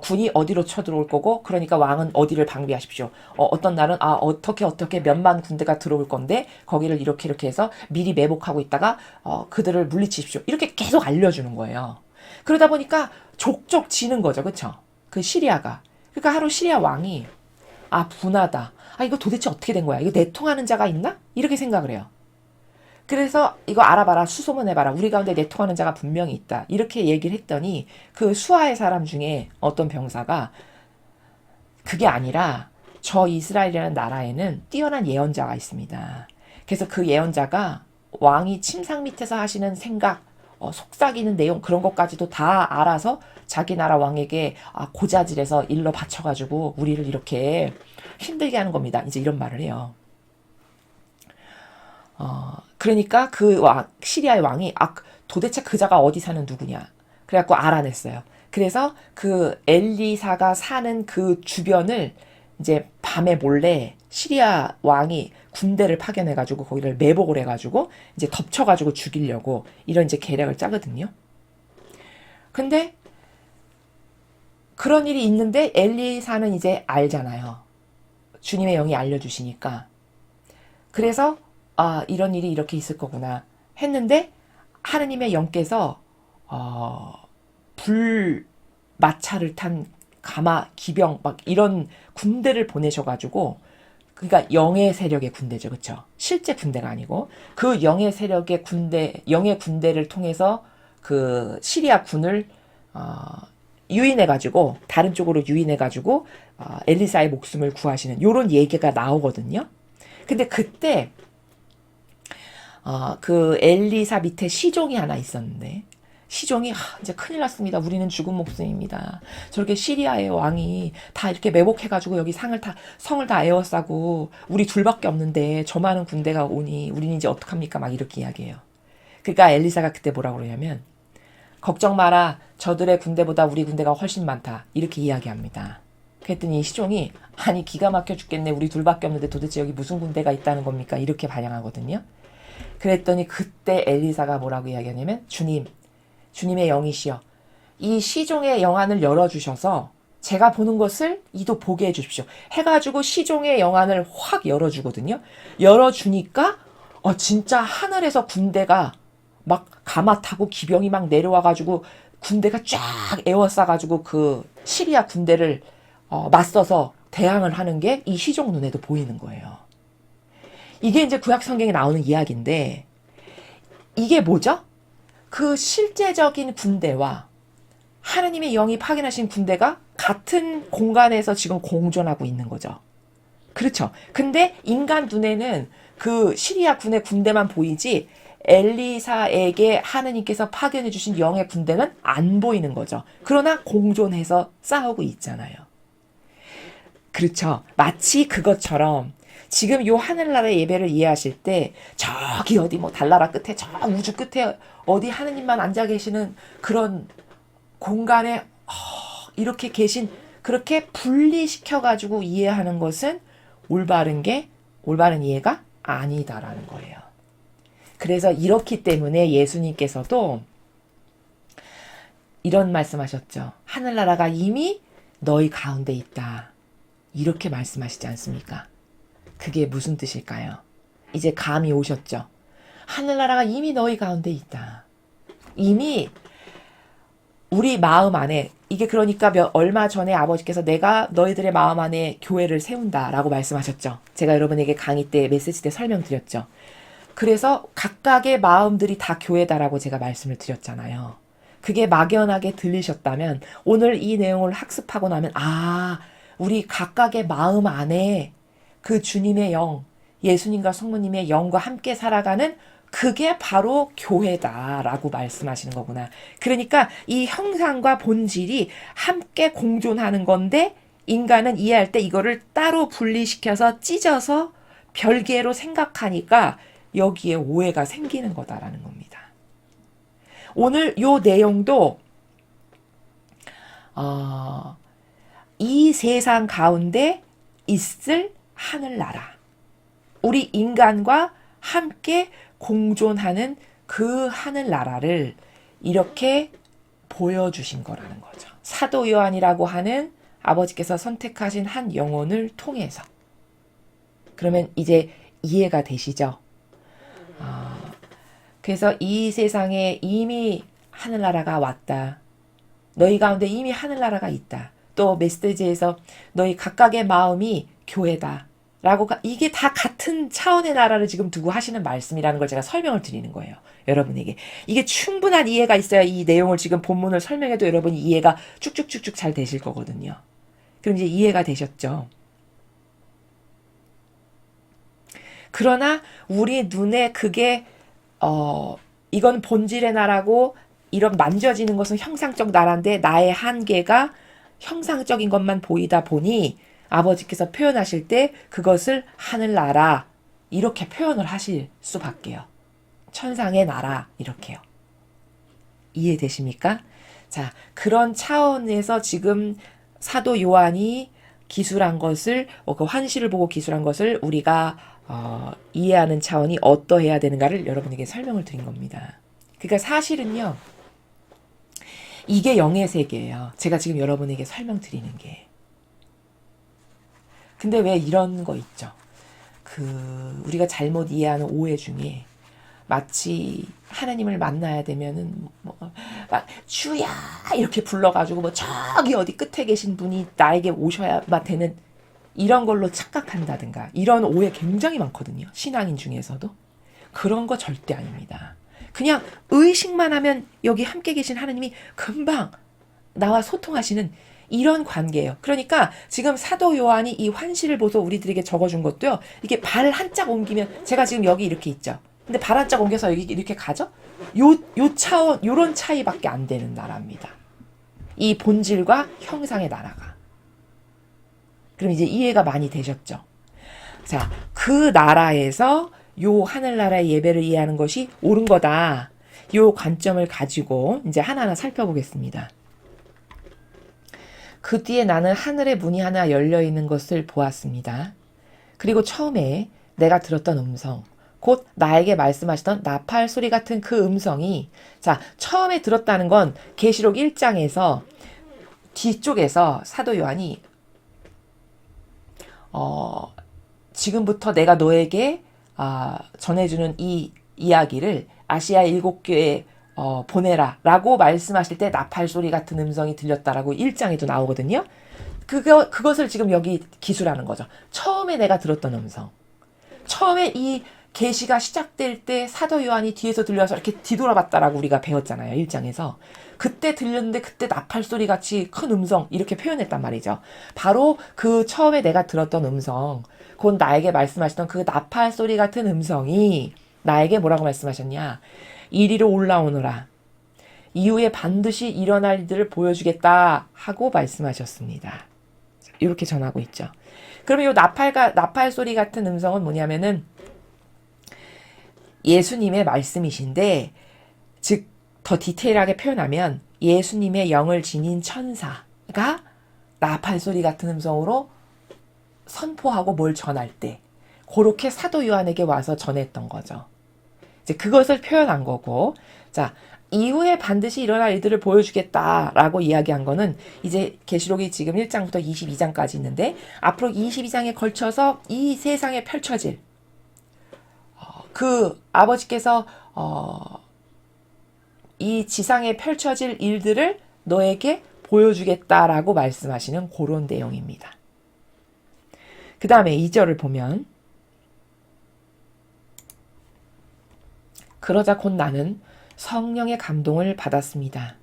군이 어디로 쳐들어올 거고 그러니까 왕은 어디를 방비하십시오. 어떤 날은 어떻게 몇만 군대가 들어올 건데 거기를 이렇게 해서 미리 매복하고 있다가 그들을 물리치십시오. 이렇게 계속 알려주는 거예요. 그러다 보니까 족족 지는 거죠. 그렇죠? 그 시리아가. 그러니까 하루 시리아 왕이 분하다. 이거 도대체 어떻게 된 거야? 이거 내통하는 자가 있나? 이렇게 생각을 해요. 그래서 이거 알아봐라. 수소문해봐라. 우리 가운데 내통하는 자가 분명히 있다. 이렇게 얘기를 했더니 그 수하의 사람 중에 어떤 병사가 그게 아니라 저 이스라엘이라는 나라에는 뛰어난 예언자가 있습니다. 그래서 그 예언자가 왕이 침상 밑에서 하시는 생각, 속삭이는 내용 그런 것까지도 다 알아서 자기 나라 왕에게 고자질해서 일러 바쳐가지고 우리를 이렇게 힘들게 하는 겁니다. 이제 이런 말을 해요. 그러니까 그 시리아의 왕이 도대체 그 자가 어디 사는 누구냐. 그래갖고 알아냈어요. 그래서 그 엘리사가 사는 그 주변을 이제 밤에 몰래 시리아 왕이 군대를 파견해가지고 거기를 매복을 해가지고 이제 덮쳐가지고 죽이려고 이런 이제 계략을 짜거든요. 근데 그런 일이 있는데 엘리사는 이제 알잖아요. 주님의 영이 알려주시니까. 그래서 이런 일이 이렇게 있을 거구나 했는데 하느님의 영께서 불마차를 탄 가마, 기병 막 이런 군대를 보내셔가지고, 그러니까 영의 세력의 군대죠, 그렇죠? 실제 군대가 아니고 그 영의 세력의 군대, 영의 군대를 통해서 그 시리아 군을 유인해가지고 다른 쪽으로 유인해가지고 엘리사의 목숨을 구하시는 요런 얘기가 나오거든요. 근데 그때 그 엘리사 밑에 시종이 하나 있었는데, 시종이 이제 큰일 났습니다. 우리는 죽은 목숨입니다. 저렇게 시리아의 왕이 다 이렇게 매복해가지고 여기 성을 다 에워싸고 우리 둘밖에 없는데 저 많은 군대가 오니 우리는 이제 어떡합니까? 막 이렇게 이야기해요. 그러니까 엘리사가 그때 뭐라고 그러냐면, 걱정 마라. 저들의 군대보다 우리 군대가 훨씬 많다. 이렇게 이야기합니다. 그랬더니 시종이 아니 기가 막혀 죽겠네. 우리 둘밖에 없는데 도대체 여기 무슨 군대가 있다는 겁니까? 이렇게 반영하거든요. 그랬더니 그때 엘리사가 뭐라고 이야기하냐면, 주님의 영이시여, 이 시종의 영안을 열어주셔서 제가 보는 것을 이도 보게 해주십시오. 해가지고 시종의 영안을 확 열어주거든요. 열어주니까 진짜 하늘에서 군대가 막 가마 타고 기병이 막 내려와가지고 군대가 쫙 에워싸가지고 그 시리아 군대를 맞서서 대항을 하는 게 이 시종 눈에도 보이는 거예요. 이게 이제 구약 성경에 나오는 이야기인데, 이게 뭐죠? 그 실제적인 군대와 하느님의 영이 파견하신 군대가 같은 공간에서 지금 공존하고 있는 거죠. 그렇죠. 근데 인간 눈에는 그 시리아 군의 군대만 보이지 엘리사에게 하느님께서 파견해 주신 영의 군대는 안 보이는 거죠. 그러나 공존해서 싸우고 있잖아요. 그렇죠. 마치 그것처럼 지금 요 하늘나라의 예배를 이해하실 때 저기 어디 뭐 달나라 끝에 저 우주 끝에 어디 하느님만 앉아 계시는 그런 공간에 이렇게 계신, 그렇게 분리시켜가지고 이해하는 것은 올바른 이해가 아니다라는 거예요. 그래서 이렇기 때문에 예수님께서도 이런 말씀하셨죠. 하늘나라가 이미 너희 가운데 있다. 이렇게 말씀하시지 않습니까? 그게 무슨 뜻일까요? 이제 감이 오셨죠? 하늘나라가 이미 너희 가운데 있다. 이미 우리 마음 안에, 이게 그러니까 얼마 전에 아버지께서 내가 너희들의 마음 안에 교회를 세운다라고 말씀하셨죠. 제가 여러분에게 강의 때 메시지 때 설명드렸죠. 그래서 각각의 마음들이 다 교회다라고 제가 말씀을 드렸잖아요. 그게 막연하게 들리셨다면 오늘 이 내용을 학습하고 나면 우리 각각의 마음 안에 그 주님의 영, 예수님과 성모님의 영과 함께 살아가는 그게 바로 교회다라고 말씀하시는 거구나. 그러니까 이 형상과 본질이 함께 공존하는 건데 인간은 이해할 때 이거를 따로 분리시켜서 찢어서 별개로 생각하니까 여기에 오해가 생기는 거다라는 겁니다. 오늘 요 내용도 이 세상 가운데 있을 하늘나라, 우리 인간과 함께 공존하는 그 하늘나라를 이렇게 보여주신 거라는 거죠. 사도 요한이라고 하는 아버지께서 선택하신 한 영혼을 통해서. 그러면 이제 이해가 되시죠? 그래서 이 세상에 이미 하늘나라가 왔다. 너희 가운데 이미 하늘나라가 있다. 또 메시지에서 너희 각각의 마음이 교회다. 라고, 이게 다 같은 차원의 나라를 지금 두고 하시는 말씀이라는 걸 제가 설명을 드리는 거예요. 여러분에게. 이게 충분한 이해가 있어야 이 내용을 지금 본문을 설명해도 여러분이 이해가 쭉쭉쭉쭉 잘 되실 거거든요. 그럼 이제 이해가 되셨죠? 그러나 우리 눈에 그게 이건 본질의 나라고 이런 만져지는 것은 형상적 나라인데 나의 한계가 형상적인 것만 보이다 보니 아버지께서 표현하실 때 그것을 하늘나라 이렇게 표현을 하실 수밖에요. 천상의 나라 이렇게요. 이해되십니까? 자, 그런 차원에서 지금 사도 요한이 기술한 것을, 그 환시를 보고 기술한 것을 우리가 이해하는 차원이 어떠해야 되는가를 여러분에게 설명을 드린 겁니다. 그러니까 사실은요, 이게 영의 세계예요. 제가 지금 여러분에게 설명드리는 게. 근데 왜 이런 거 있죠? 우리가 잘못 이해하는 오해 중에 마치 하나님을 만나야 되면은 막 주야 이렇게 불러가지고 뭐 저기 어디 끝에 계신 분이 나에게 오셔야만 되는 이런 걸로 착각한다든가 이런 오해 굉장히 많거든요. 신앙인 중에서도. 그런 거 절대 아닙니다. 그냥 의식만 하면 여기 함께 계신 하나님이 금방 나와 소통하시는 이런 관계예요. 그러니까 지금 사도 요한이 이 환시를 보소 우리들에게 적어준 것도요. 이게 발 한 짝 옮기면 제가 지금 여기 이렇게 있죠. 근데 발 한 짝 옮겨서 여기 이렇게 가죠? 요 차원, 요런 차이밖에 안 되는 나라입니다. 이 본질과 형상의 나라가. 그럼 이제 이해가 많이 되셨죠? 자, 그 나라에서 요 하늘나라의 예배를 이해하는 것이 옳은 거다. 요 관점을 가지고 이제 하나하나 살펴보겠습니다. 그 뒤에 나는 하늘의 문이 하나 열려 있는 것을 보았습니다. 그리고 처음에 내가 들었던 음성, 곧 나에게 말씀하시던 나팔 소리 같은 그 음성이, 자, 처음에 들었다는 건 계시록 1장에서 뒤쪽에서 사도 요한이 지금부터 내가 너에게 전해주는 이 이야기를 아시아 7교회에 보내라 라고 말씀하실 때 나팔 소리 같은 음성이 들렸다라고 1장에도 나오거든요. 그것을 지금 여기 기술하는 거죠. 처음에 내가 들었던 음성. 처음에 이 계시가 시작될 때 사도 요한이 뒤에서 들려서 이렇게 뒤돌아봤다라고 우리가 배웠잖아요. 1장에서. 그때 들렸는데 그때 나팔 소리 같이 큰 음성 이렇게 표현했단 말이죠. 바로 그 처음에 내가 들었던 음성, 곧 나에게 말씀하시던 그 나팔 소리 같은 음성이 나에게 뭐라고 말씀하셨냐. 이리로 올라오너라. 이후에 반드시 일어날 일들을 보여주겠다 하고 말씀하셨습니다. 이렇게 전하고 있죠. 그러면 이 나팔 소리 같은 음성은 뭐냐면은 예수님의 말씀이신데, 즉 더 디테일하게 표현하면 예수님의 영을 지닌 천사가 나팔 소리 같은 음성으로 선포하고 뭘 전할 때 그렇게 사도 요한에게 와서 전했던 거죠. 이제 그것을 표현한 거고, 자, 이후에 반드시 일어날 일들을 보여주겠다라고 이야기한 거는 이제 계시록이 지금 1장부터 22장까지 있는데 앞으로 22장에 걸쳐서 이 세상에 펼쳐질 그 아버지께서 이 지상에 펼쳐질 일들을 너에게 보여주겠다라고 말씀하시는 그런 내용입니다. 그 다음에 2절을 보면 그러자 곧 나는 성령의 감동을 받았습니다.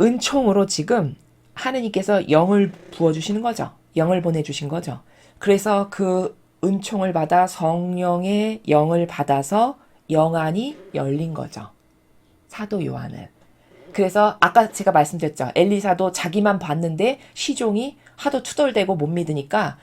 은총으로 지금 하느님께서 영을 부어주시는 거죠. 영을 보내주신 거죠. 그래서 그 은총을 받아 성령의 영을 받아서 영안이 열린 거죠. 사도 요한은. 그래서 아까 제가 말씀드렸죠. 엘리사도 자기만 봤는데 시종이 하도 투덜대고 못 믿으니까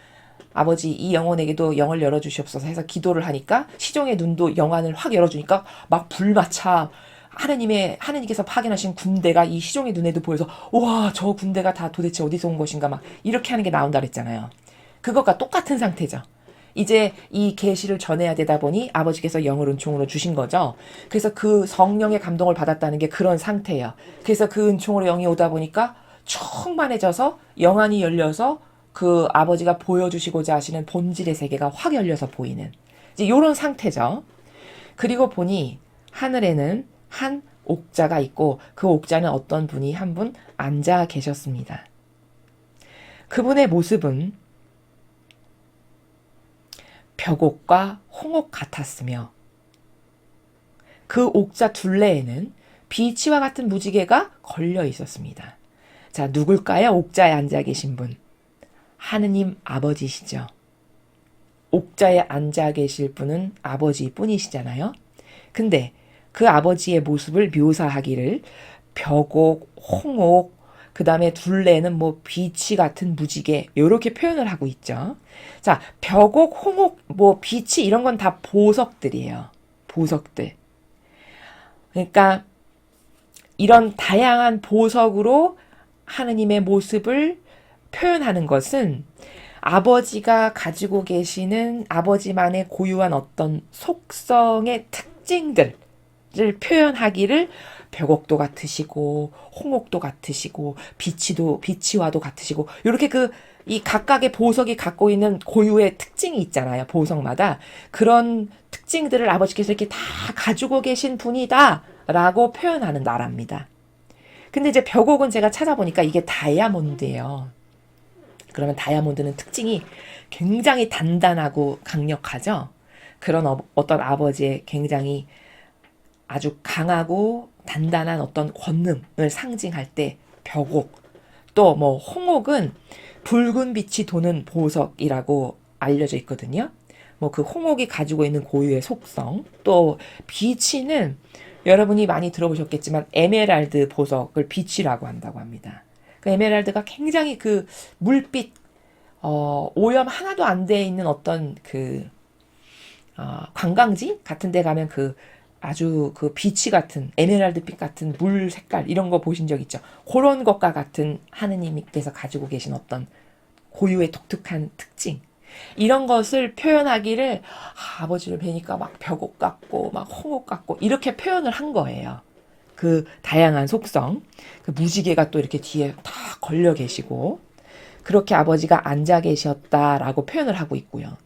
아버지 이 영혼에게도 영을 열어주시옵소서 해서 기도를 하니까 시종의 눈도 영안을 확 열어주니까 막 불마차 하느님께서 파견하신 군대가 이 시종의 눈에도 보여서 와, 저 군대가 다 도대체 어디서 온 것인가 막 이렇게 하는 게 나온다 그랬잖아요. 그것과 똑같은 상태죠. 이제 이 계시를 전해야 되다 보니 아버지께서 영을 은총으로 주신 거죠. 그래서 그 성령의 감동을 받았다는 게 그런 상태예요. 그래서 그 은총으로 영이 오다 보니까 충만해져서 영안이 열려서 그 아버지가 보여주시고자 하시는 본질의 세계가 확 열려서 보이는 이제 이런 상태죠. 그리고 보니 하늘에는 한 옥자가 있고 그 옥자는 어떤 분이 한 분 앉아 계셨습니다. 그분의 모습은 벽옥과 홍옥 같았으며 그 옥자 둘레에는 비치와 같은 무지개가 걸려 있었습니다. 자, 누굴까요? 옥자에 앉아 계신 분. 하느님 아버지시죠. 옥자에 앉아 계실 분은 아버지뿐이시잖아요. 근데 그 아버지의 모습을 묘사하기를 벽옥, 홍옥, 그 다음에 둘레는 뭐 비치 같은 무지개 이렇게 표현을 하고 있죠. 자, 벽옥, 홍옥, 뭐 비치 이런 건 다 보석들이에요. 보석들. 그러니까 이런 다양한 보석으로 하느님의 모습을 표현하는 것은 아버지가 가지고 계시는 아버지만의 고유한 어떤 속성의 특징들, 표현하기를 벽옥도 같으시고 홍옥도 같으시고 비치와도 같으시고 이렇게 이 각각의 보석이 갖고 있는 고유의 특징이 있잖아요. 보석마다 그런 특징들을 아버지께서 이렇게 다 가지고 계신 분이다라고 표현하는 나라입니다. 근데 이제 벽옥은 제가 찾아보니까 이게 다이아몬드예요. 그러면 다이아몬드는 특징이 굉장히 단단하고 강력하죠. 그런 어떤 아버지의 굉장히 아주 강하고 단단한 어떤 권능을 상징할 때 벽옥, 또 뭐 홍옥은 붉은 빛이 도는 보석이라고 알려져 있거든요. 뭐 그 홍옥이 가지고 있는 고유의 속성, 또 비치는 여러분이 많이 들어보셨겠지만 에메랄드 보석을 비치라고 한다고 합니다. 그 에메랄드가 굉장히 그 물빛 오염 하나도 안 돼 있는 어떤 관광지 같은 데 가면 아주 비치 같은 에메랄드빛 같은 물 색깔 이런 거 보신 적 있죠? 그런 것과 같은 하느님께서 가지고 계신 어떤 고유의 독특한 특징 이런 것을 표현하기를 아버지를 뵈니까 막 벽옥 같고 막 홍옥 같고 이렇게 표현을 한 거예요. 그 다양한 속성, 그 무지개가 또 이렇게 뒤에 다 걸려 계시고 그렇게 아버지가 앉아 계셨다라고 표현을 하고 있고요.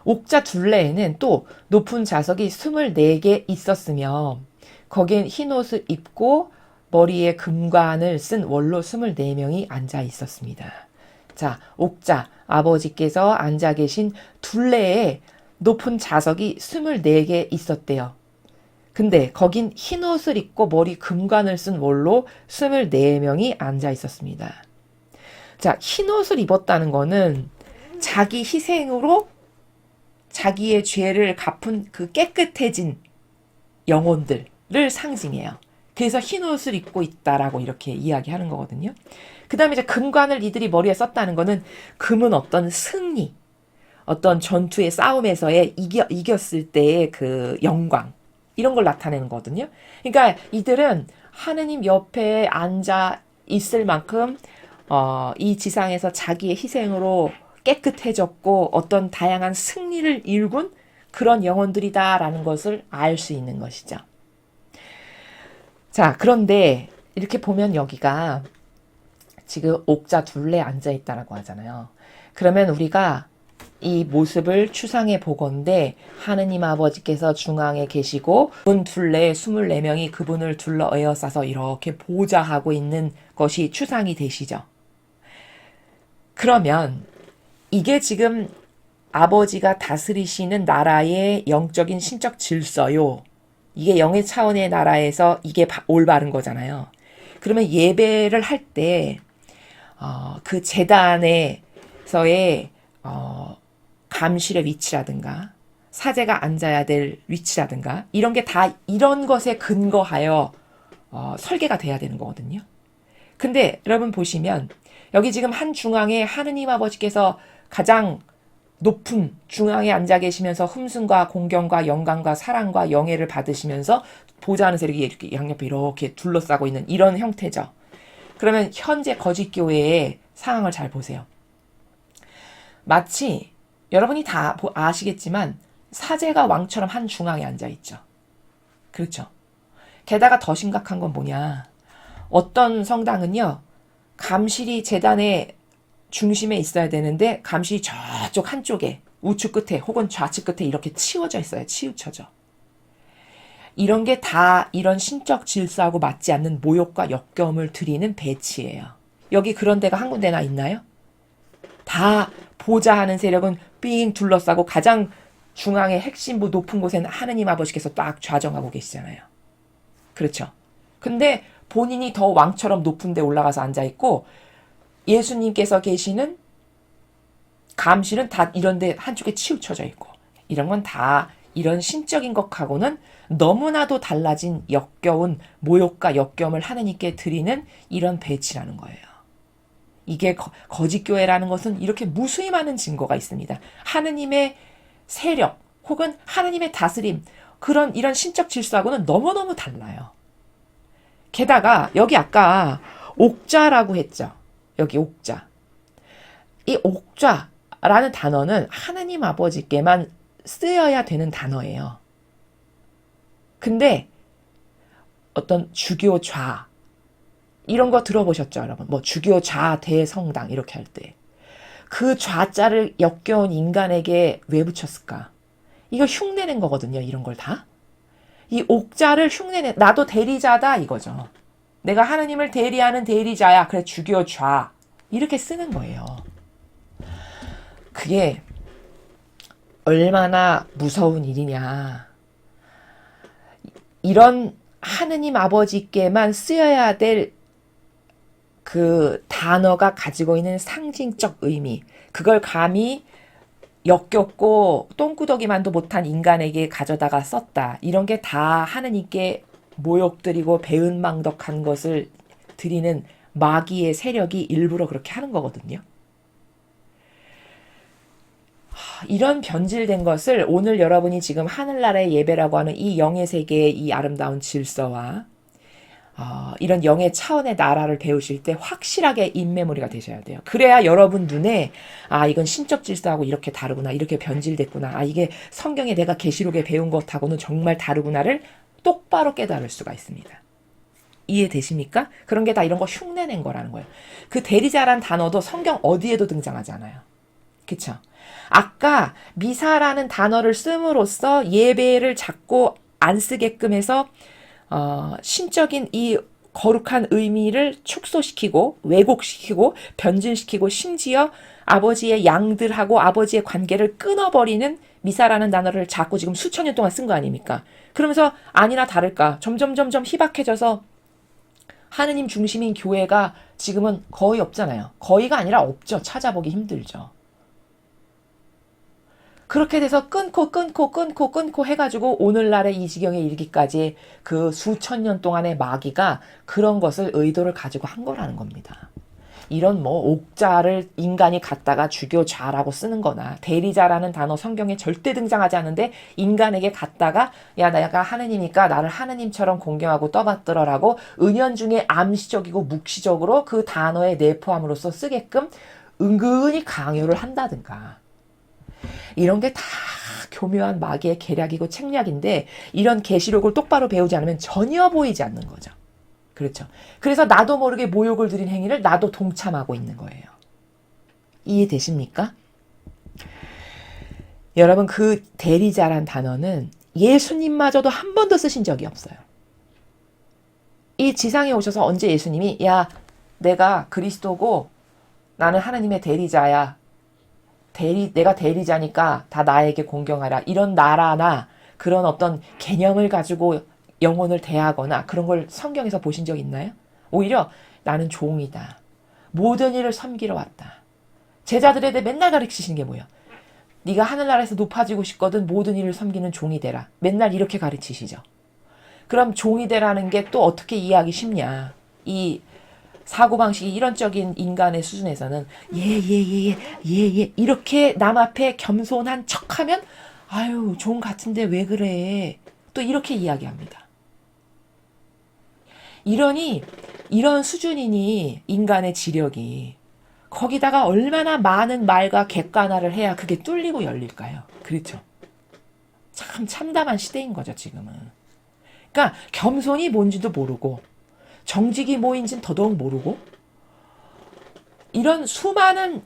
옥자 둘레에는 또 높은 자석이 24개 있었으며 거긴 흰 옷을 입고 머리에 금관을 쓴 원로 24명이 앉아 있었습니다. 자, 옥자, 아버지께서 앉아 계신 둘레에 높은 자석이 24개 있었대요. 근데 거긴 흰 옷을 입고 머리 금관을 쓴 원로 24명이 앉아 있었습니다. 자, 흰 옷을 입었다는 거는 자기 희생으로 자기의 죄를 갚은 그 깨끗해진 영혼들을 상징해요. 그래서 흰 옷을 입고 있다라고 이렇게 이야기하는 거거든요. 그 다음에 이제 금관을 이들이 머리에 썼다는 거는 금은 어떤 승리, 어떤 전투의 싸움에서의 이겼을 때의 그 영광, 이런 걸 나타내는 거거든요. 그러니까 이들은 하느님 옆에 앉아 있을 만큼 이 지상에서 자기의 희생으로 깨끗해졌고 어떤 다양한 승리를 일군 그런 영혼들이다라는 것을 알 수 있는 것이죠. 자, 그런데 이렇게 보면 여기가 지금 옥자 둘레에 앉아 있다라고 하잖아요. 그러면 우리가 이 모습을 추상해 보건대 하느님 아버지께서 중앙에 계시고 문 둘레에 24명이 그분을 둘러 에워싸서 이렇게 보좌하고 있는 것이 추상이 되시죠. 그러면 이게 지금 아버지가 다스리시는 나라의 영적인 신적 질서요. 이게 영의 차원의 나라에서 이게 올바른 거잖아요. 그러면 예배를 할 때 그 제단에서의 감실의 위치라든가 사제가 앉아야 될 위치라든가 이런 게 다 이런 것에 근거하여 설계가 돼야 되는 거거든요. 근데 여러분 보시면 여기 지금 한 중앙에 하느님 아버지께서 가장 높은 중앙에 앉아 계시면서 흠승과 공경과 영광과 사랑과 영예를 받으시면서 보좌하는 세력이 이렇게 양옆에 이렇게 둘러싸고 있는 이런 형태죠. 그러면 현재 거짓교회의 상황을 잘 보세요. 마치 여러분이 다 아시겠지만 사제가 왕처럼 한 중앙에 앉아 있죠. 그렇죠. 게다가 더 심각한 건 뭐냐. 어떤 성당은요. 감실이 제단의 중심에 있어야 되는데 감실이 저쪽 한쪽에 우측 끝에 혹은 좌측 끝에 이렇게 치워져 있어요. 치우쳐져. 이런 게 다 이런 신적 질서하고 맞지 않는 모욕과 역겨움을 드리는 배치예요. 여기 그런 데가 한 군데나 있나요? 다 보좌하는 세력은 삥 둘러싸고 가장 중앙의 핵심부 높은 곳에는 하느님 아버지께서 딱 좌정하고 계시잖아요. 그렇죠. 근데 본인이 더 왕처럼 높은 데 올라가서 앉아있고 예수님께서 계시는 감실은 다 이런 데 한쪽에 치우쳐져 있고 이런 건 다 이런 신적인 것하고는 너무나도 달라진 역겨운 모욕과 역겨움을 하느님께 드리는 이런 배치라는 거예요. 이게 거짓교회라는 것은 이렇게 무수히 많은 증거가 있습니다. 하느님의 세력 혹은 하느님의 다스림 그런 이런 신적 질서하고는 너무너무 달라요. 게다가 여기 아까 옥자라고 했죠. 여기 옥자. 이 옥자라는 단어는 하느님 아버지께만 쓰여야 되는 단어예요. 근데 어떤 주교 좌 이런 거 들어보셨죠, 여러분? 뭐 주교 좌 대성당 이렇게 할 때 그 좌자를 역겨운 인간에게 왜 붙였을까? 이거 흉내낸 거거든요, 이런 걸 다. 이 옥자를 흉내내, 나도 대리자다 이거죠. 내가 하느님을 대리하는 대리자야. 그래, 주교 좌. 이렇게 쓰는 거예요. 그게 얼마나 무서운 일이냐. 이런 하느님 아버지께만 쓰여야 될 그 단어가 가지고 있는 상징적 의미, 그걸 감히 역겹고 똥구더기만도 못한 인간에게 가져다가 썼다. 이런 게 다 하느님께 모욕드리고 배은망덕한 것을 드리는 마귀의 세력이 일부러 그렇게 하는 거거든요. 이런 변질된 것을 오늘 여러분이 지금 하늘나라의 예배라고 하는 이 영의 세계의 이 아름다운 질서와 이런 영의 차원의 나라를 배우실 때 확실하게 인메모리가 되셔야 돼요. 그래야 여러분 눈에 이건 신적 질서하고 이렇게 다르구나, 이렇게 변질됐구나, 이게 성경에 내가 계시록에 배운 것하고는 정말 다르구나를 똑바로 깨달을 수가 있습니다. 이해되십니까? 그런 게 다 이런 거 흉내낸 거라는 거예요. 그 대리자란 단어도 성경 어디에도 등장하지 않아요. 그쵸? 아까 미사라는 단어를 씀으로써 예배를 자꾸 안 쓰게끔 해서 신적인 이 거룩한 의미를 축소시키고 왜곡시키고 변질시키고 심지어 아버지의 양들하고 아버지의 관계를 끊어버리는 미사라는 단어를 자꾸 지금 수천 년 동안 쓴 거 아닙니까? 그러면서 아니나 다를까 점점 희박해져서 하느님 중심인 교회가 지금은 거의 없잖아요. 거의가 아니라 없죠. 찾아보기 힘들죠. 그렇게 돼서 끊고 해가지고 오늘날의 이 지경에 이르기까지 그 수천 년 동안의 마귀가 그런 것을 의도를 가지고 한 거라는 겁니다. 이런 뭐 옥자를 인간이 갖다가 주교자라고 쓰는 거나 대리자라는 단어 성경에 절대 등장하지 않는데 인간에게 갖다가 야 내가 하느님이니까 나를 하느님처럼 공경하고 떠받들어라고 은연중에 암시적이고 묵시적으로 그 단어에 내포함으로써 쓰게끔 은근히 강요를 한다든가 이런 게 다 교묘한 마귀의 계략이고 책략인데 이런 계시록을 똑바로 배우지 않으면 전혀 보이지 않는 거죠. 그렇죠. 그래서 나도 모르게 모욕을 드린 행위를 나도 동참하고 있는 거예요. 이해되십니까? 여러분 그 대리자란 단어는 예수님마저도 한 번도 쓰신 적이 없어요. 이 지상에 오셔서 언제 예수님이 야 내가 그리스도고 나는 하나님의 대리자야. 내가 대리자니까 다 나에게 공경하라. 이런 나라나 그런 어떤 개념을 가지고 영혼을 대하거나 그런 걸 성경에서 보신 적 있나요? 오히려 나는 종이다. 모든 일을 섬기러 왔다. 제자들에 대해 맨날 가르치시는 게 뭐예요? 네가 하늘나라에서 높아지고 싶거든 모든 일을 섬기는 종이 되라. 맨날 이렇게 가르치시죠. 그럼 종이 되라는 게 또 어떻게 이해하기 쉽냐. 이 사고방식이 이런적인 인간의 수준에서는 예 이렇게 남 앞에 겸손한 척하면 아유 종 같은데 왜 그래 또 이렇게 이야기합니다. 이런 수준이니 인간의 지력이 거기다가 얼마나 많은 말과 객관화를 해야 그게 뚫리고 열릴까요? 그렇죠. 참 참담한 시대인 거죠 지금은. 그러니까 겸손이 뭔지도 모르고 정직이 뭐인지는 더더욱 모르고 이런 수많은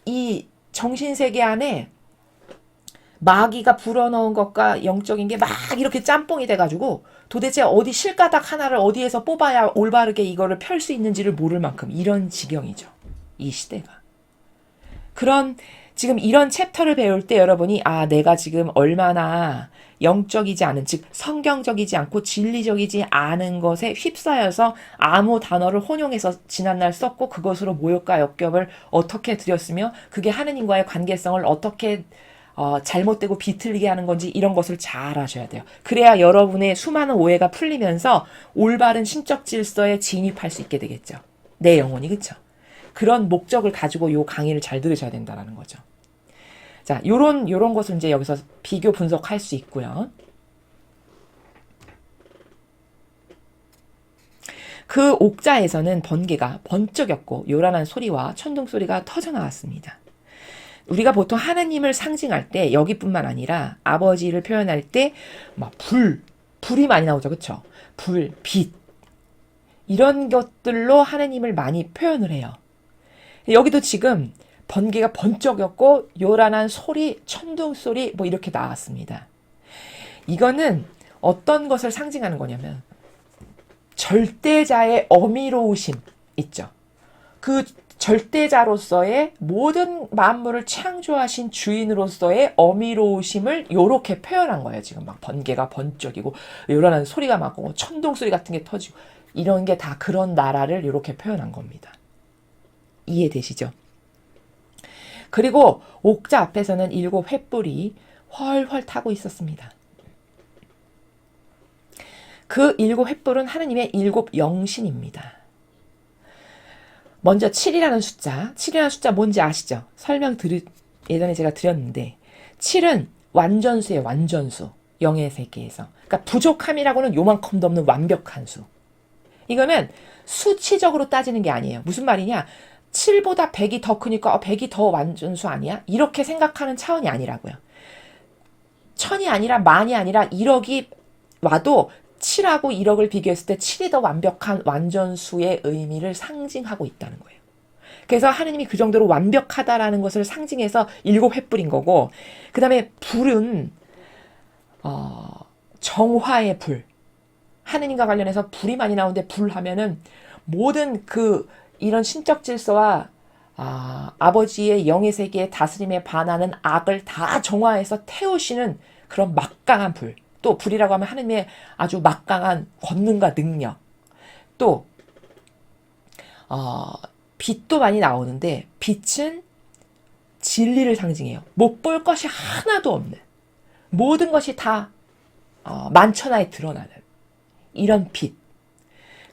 이 정신세계 안에 마귀가 불어넣은 것과 영적인 게 막 이렇게 짬뽕이 돼가지고 도대체 어디 실가닥 하나를 어디에서 뽑아야 올바르게 이거를 펼 수 있는지를 모를 만큼 이런 지경이죠. 이 시대가. 지금 이런 챕터를 배울 때 여러분이 내가 지금 얼마나 영적이지 않은 즉 성경적이지 않고 진리적이지 않은 것에 휩싸여서 아무 단어를 혼용해서 지난날 썼고 그것으로 모욕과 역겹을 어떻게 드렸으며 그게 하느님과의 관계성을 어떻게 잘못되고 비틀리게 하는 건지 이런 것을 잘 아셔야 돼요. 그래야 여러분의 수많은 오해가 풀리면서 올바른 신적 질서에 진입할 수 있게 되겠죠. 내 영혼이 그쵸? 그런 목적을 가지고 요 강의를 잘 들으셔야 된다는 거죠. 자, 요런 것을 이제 여기서 비교 분석할 수 있고요. 그 옥자에서는 번개가 번쩍였고 요란한 소리와 천둥 소리가 터져 나왔습니다. 우리가 보통 하느님을 상징할 때 여기뿐만 아니라 아버지를 표현할 때 막 불이 많이 나오죠. 그렇죠? 불, 빛 이런 것들로 하느님을 많이 표현을 해요. 여기도 지금 번개가 번쩍였고 요란한 소리, 천둥 소리 뭐 이렇게 나왔습니다. 이거는 어떤 것을 상징하는 거냐면 절대자의 어미로우심 있죠. 그 절대자로서의 모든 만물을 창조하신 주인으로서의 어미로우심을 요렇게 표현한 거예요. 지금 막 번개가 번쩍이고 요란한 소리가 나고 천둥 소리 같은 게 터지고 이런 게 다 그런 나라를 요렇게 표현한 겁니다. 이해되시죠? 그리고 옥자 앞에서는 7 횃불이 훨훨 타고 있었습니다. 그 7 횃불은 하느님의 7 영신입니다. 먼저 7이라는 숫자 뭔지 아시죠? 예전에 제가 드렸는데 7은 완전수예요. 완전수. 영의 세계에서. 그러니까 부족함이라고는 요만큼도 없는 완벽한 수. 이거는 수치적으로 따지는 게 아니에요. 무슨 말이냐? 7보다 100이 더 크니까 100이 더 완전수 아니야? 이렇게 생각하는 차원이 아니라고요. 1000이 아니라 만이 아니라 1억이 와도 7하고 1억을 비교했을 때 7이 더 완벽한 완전수의 의미를 상징하고 있다는 거예요. 그래서 하느님이 그 정도로 완벽하다라는 것을 상징해서 7 횃불인 거고, 그 다음에 불은 정화의 불. 하느님과 관련해서 불이 많이 나오는데 불 하면은 모든 이런 신적 질서와 아버지의 영의 세계의 다스림에 반하는 악을 다 정화해서 태우시는 그런 막강한 불. 또 불이라고 하면 하느님의 아주 막강한 권능과 능력. 또 빛도 많이 나오는데 빛은 진리를 상징해요. 못 볼 것이 하나도 없는 모든 것이 다 만천하에 드러나는 이런 빛.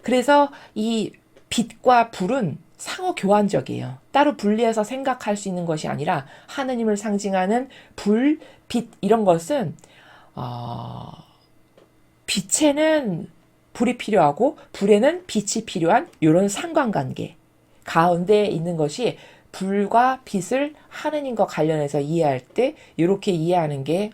그래서 이 빛과 불은 상호 교환적이에요. 따로 분리해서 생각할 수 있는 것이 아니라 하느님을 상징하는 불, 빛 이런 것은 빛에는 불이 필요하고 불에는 빛이 필요한 이런 상관관계 가운데 있는 것이 불과 빛을 하느님과 관련해서 이해할 때 이렇게 이해하는 게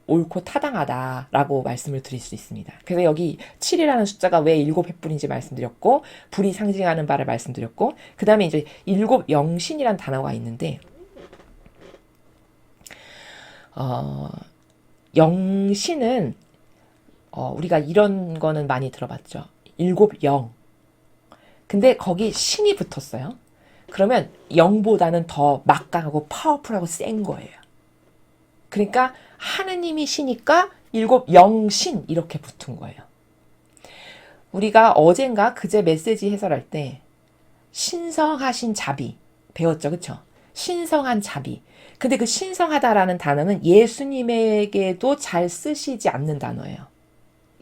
옳고 타당하다라고 말씀을 드릴 수 있습니다. 그래서 여기 7이라는 숫자가 왜 7 횃불인지 말씀드렸고 불이 상징하는 바를 말씀드렸고 그 다음에 이제 7 영신이라는 단어가 있는데 영신은 우리가 이런 거는 많이 들어봤죠. 7 영. 근데 거기 신이 붙었어요. 그러면 영보다는 더 막강하고 파워풀하고 센 거예요. 그러니까 하느님이 신이니까 7 영신 이렇게 붙은 거예요. 우리가 어젠가 그제 메시지 해설할 때 신성하신 자비 배웠죠. 그렇죠? 신성한 자비. 근데 그 신성하다라는 단어는 예수님에게도 잘 쓰시지 않는 단어예요.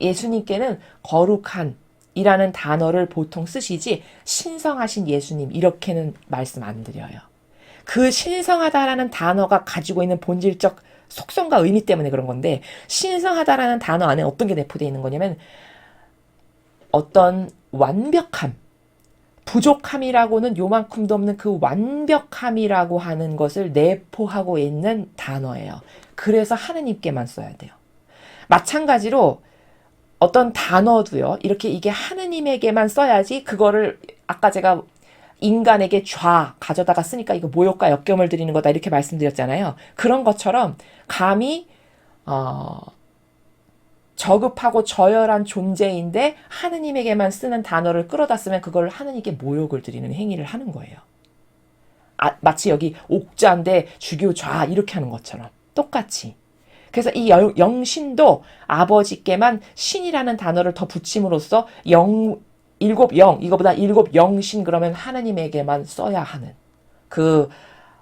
예수님께는 거룩한 이라는 단어를 보통 쓰시지 신성하신 예수님 이렇게는 말씀 안 드려요. 그 신성하다라는 단어가 가지고 있는 본질적 속성과 의미 때문에 그런 건데 신성하다라는 단어 안에 어떤 게 내포되어 있는 거냐면 어떤 완벽함, 부족함이라고는 요만큼도 없는 그 완벽함이라고 하는 것을 내포하고 있는 단어예요. 그래서 하느님께만 써야 돼요. 마찬가지로 어떤 단어도요. 이렇게 이게 하느님에게만 써야지 그거를 아까 제가 인간에게 가져다가 쓰니까 이거 모욕과 역경을 드리는 거다 이렇게 말씀드렸잖아요. 그런 것처럼 감히 저급하고 저열한 존재인데 하느님에게만 쓰는 단어를 끌어다 쓰면 그걸 하느님께 모욕을 드리는 행위를 하는 거예요. 마치 여기 옥자인데 주교 이렇게 하는 것처럼 똑같이. 그래서 이 영신도 아버지께만 신이라는 단어를 더 붙임으로써 7 영, 이거보다 7 영신 그러면 하나님에게만 써야 하는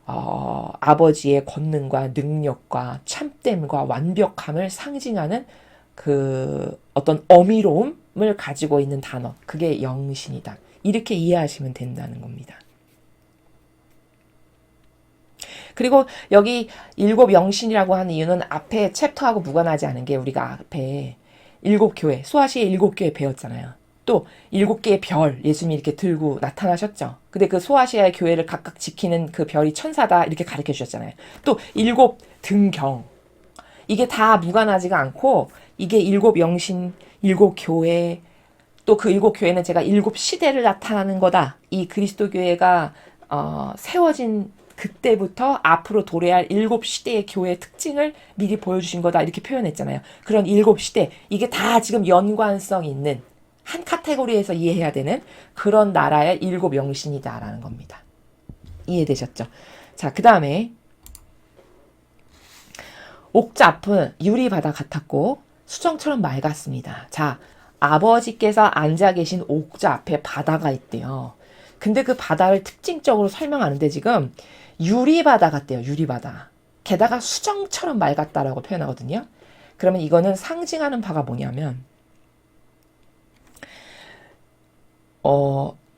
아버지의 권능과 능력과 참됨과 완벽함을 상징하는 어떤 어미로움을 가지고 있는 단어. 그게 영신이다. 이렇게 이해하시면 된다는 겁니다. 그리고 여기 7 영신이라고 하는 이유는 앞에 챕터하고 무관하지 않은 게 우리가 앞에 7 교회, 수아시의 7 교회 배웠잖아요. 또 7개의 별 예수님이 이렇게 들고 나타나셨죠. 근데 그 소아시아의 교회를 각각 지키는 그 별이 천사다 이렇게 가르쳐 주셨잖아요. 또 7등경. 이게 다 무관하지가 않고 이게 7영신, 7교회, 또 그 7교회는 제가 7시대를 나타나는 거다. 이 그리스도 교회가 세워진 그때부터 앞으로 도래할 7시대의 교회의 특징을 미리 보여주신 거다. 이렇게 표현했잖아요. 그런 7시대. 이게 다 지금 연관성 있는 한 카테고리에서 이해해야 되는 그런 나라의 7영신이다라는 겁니다. 이해되셨죠? 자, 그 다음에 옥자 앞은 유리바다 같았고 수정처럼 맑았습니다. 자, 아버지께서 앉아 계신 옥자 앞에 바다가 있대요. 근데 그 바다를 특징적으로 설명하는데 지금 유리바다 같대요. 유리바다. 게다가 수정처럼 맑았다라고 표현하거든요. 그러면 이거는 상징하는 바가 뭐냐면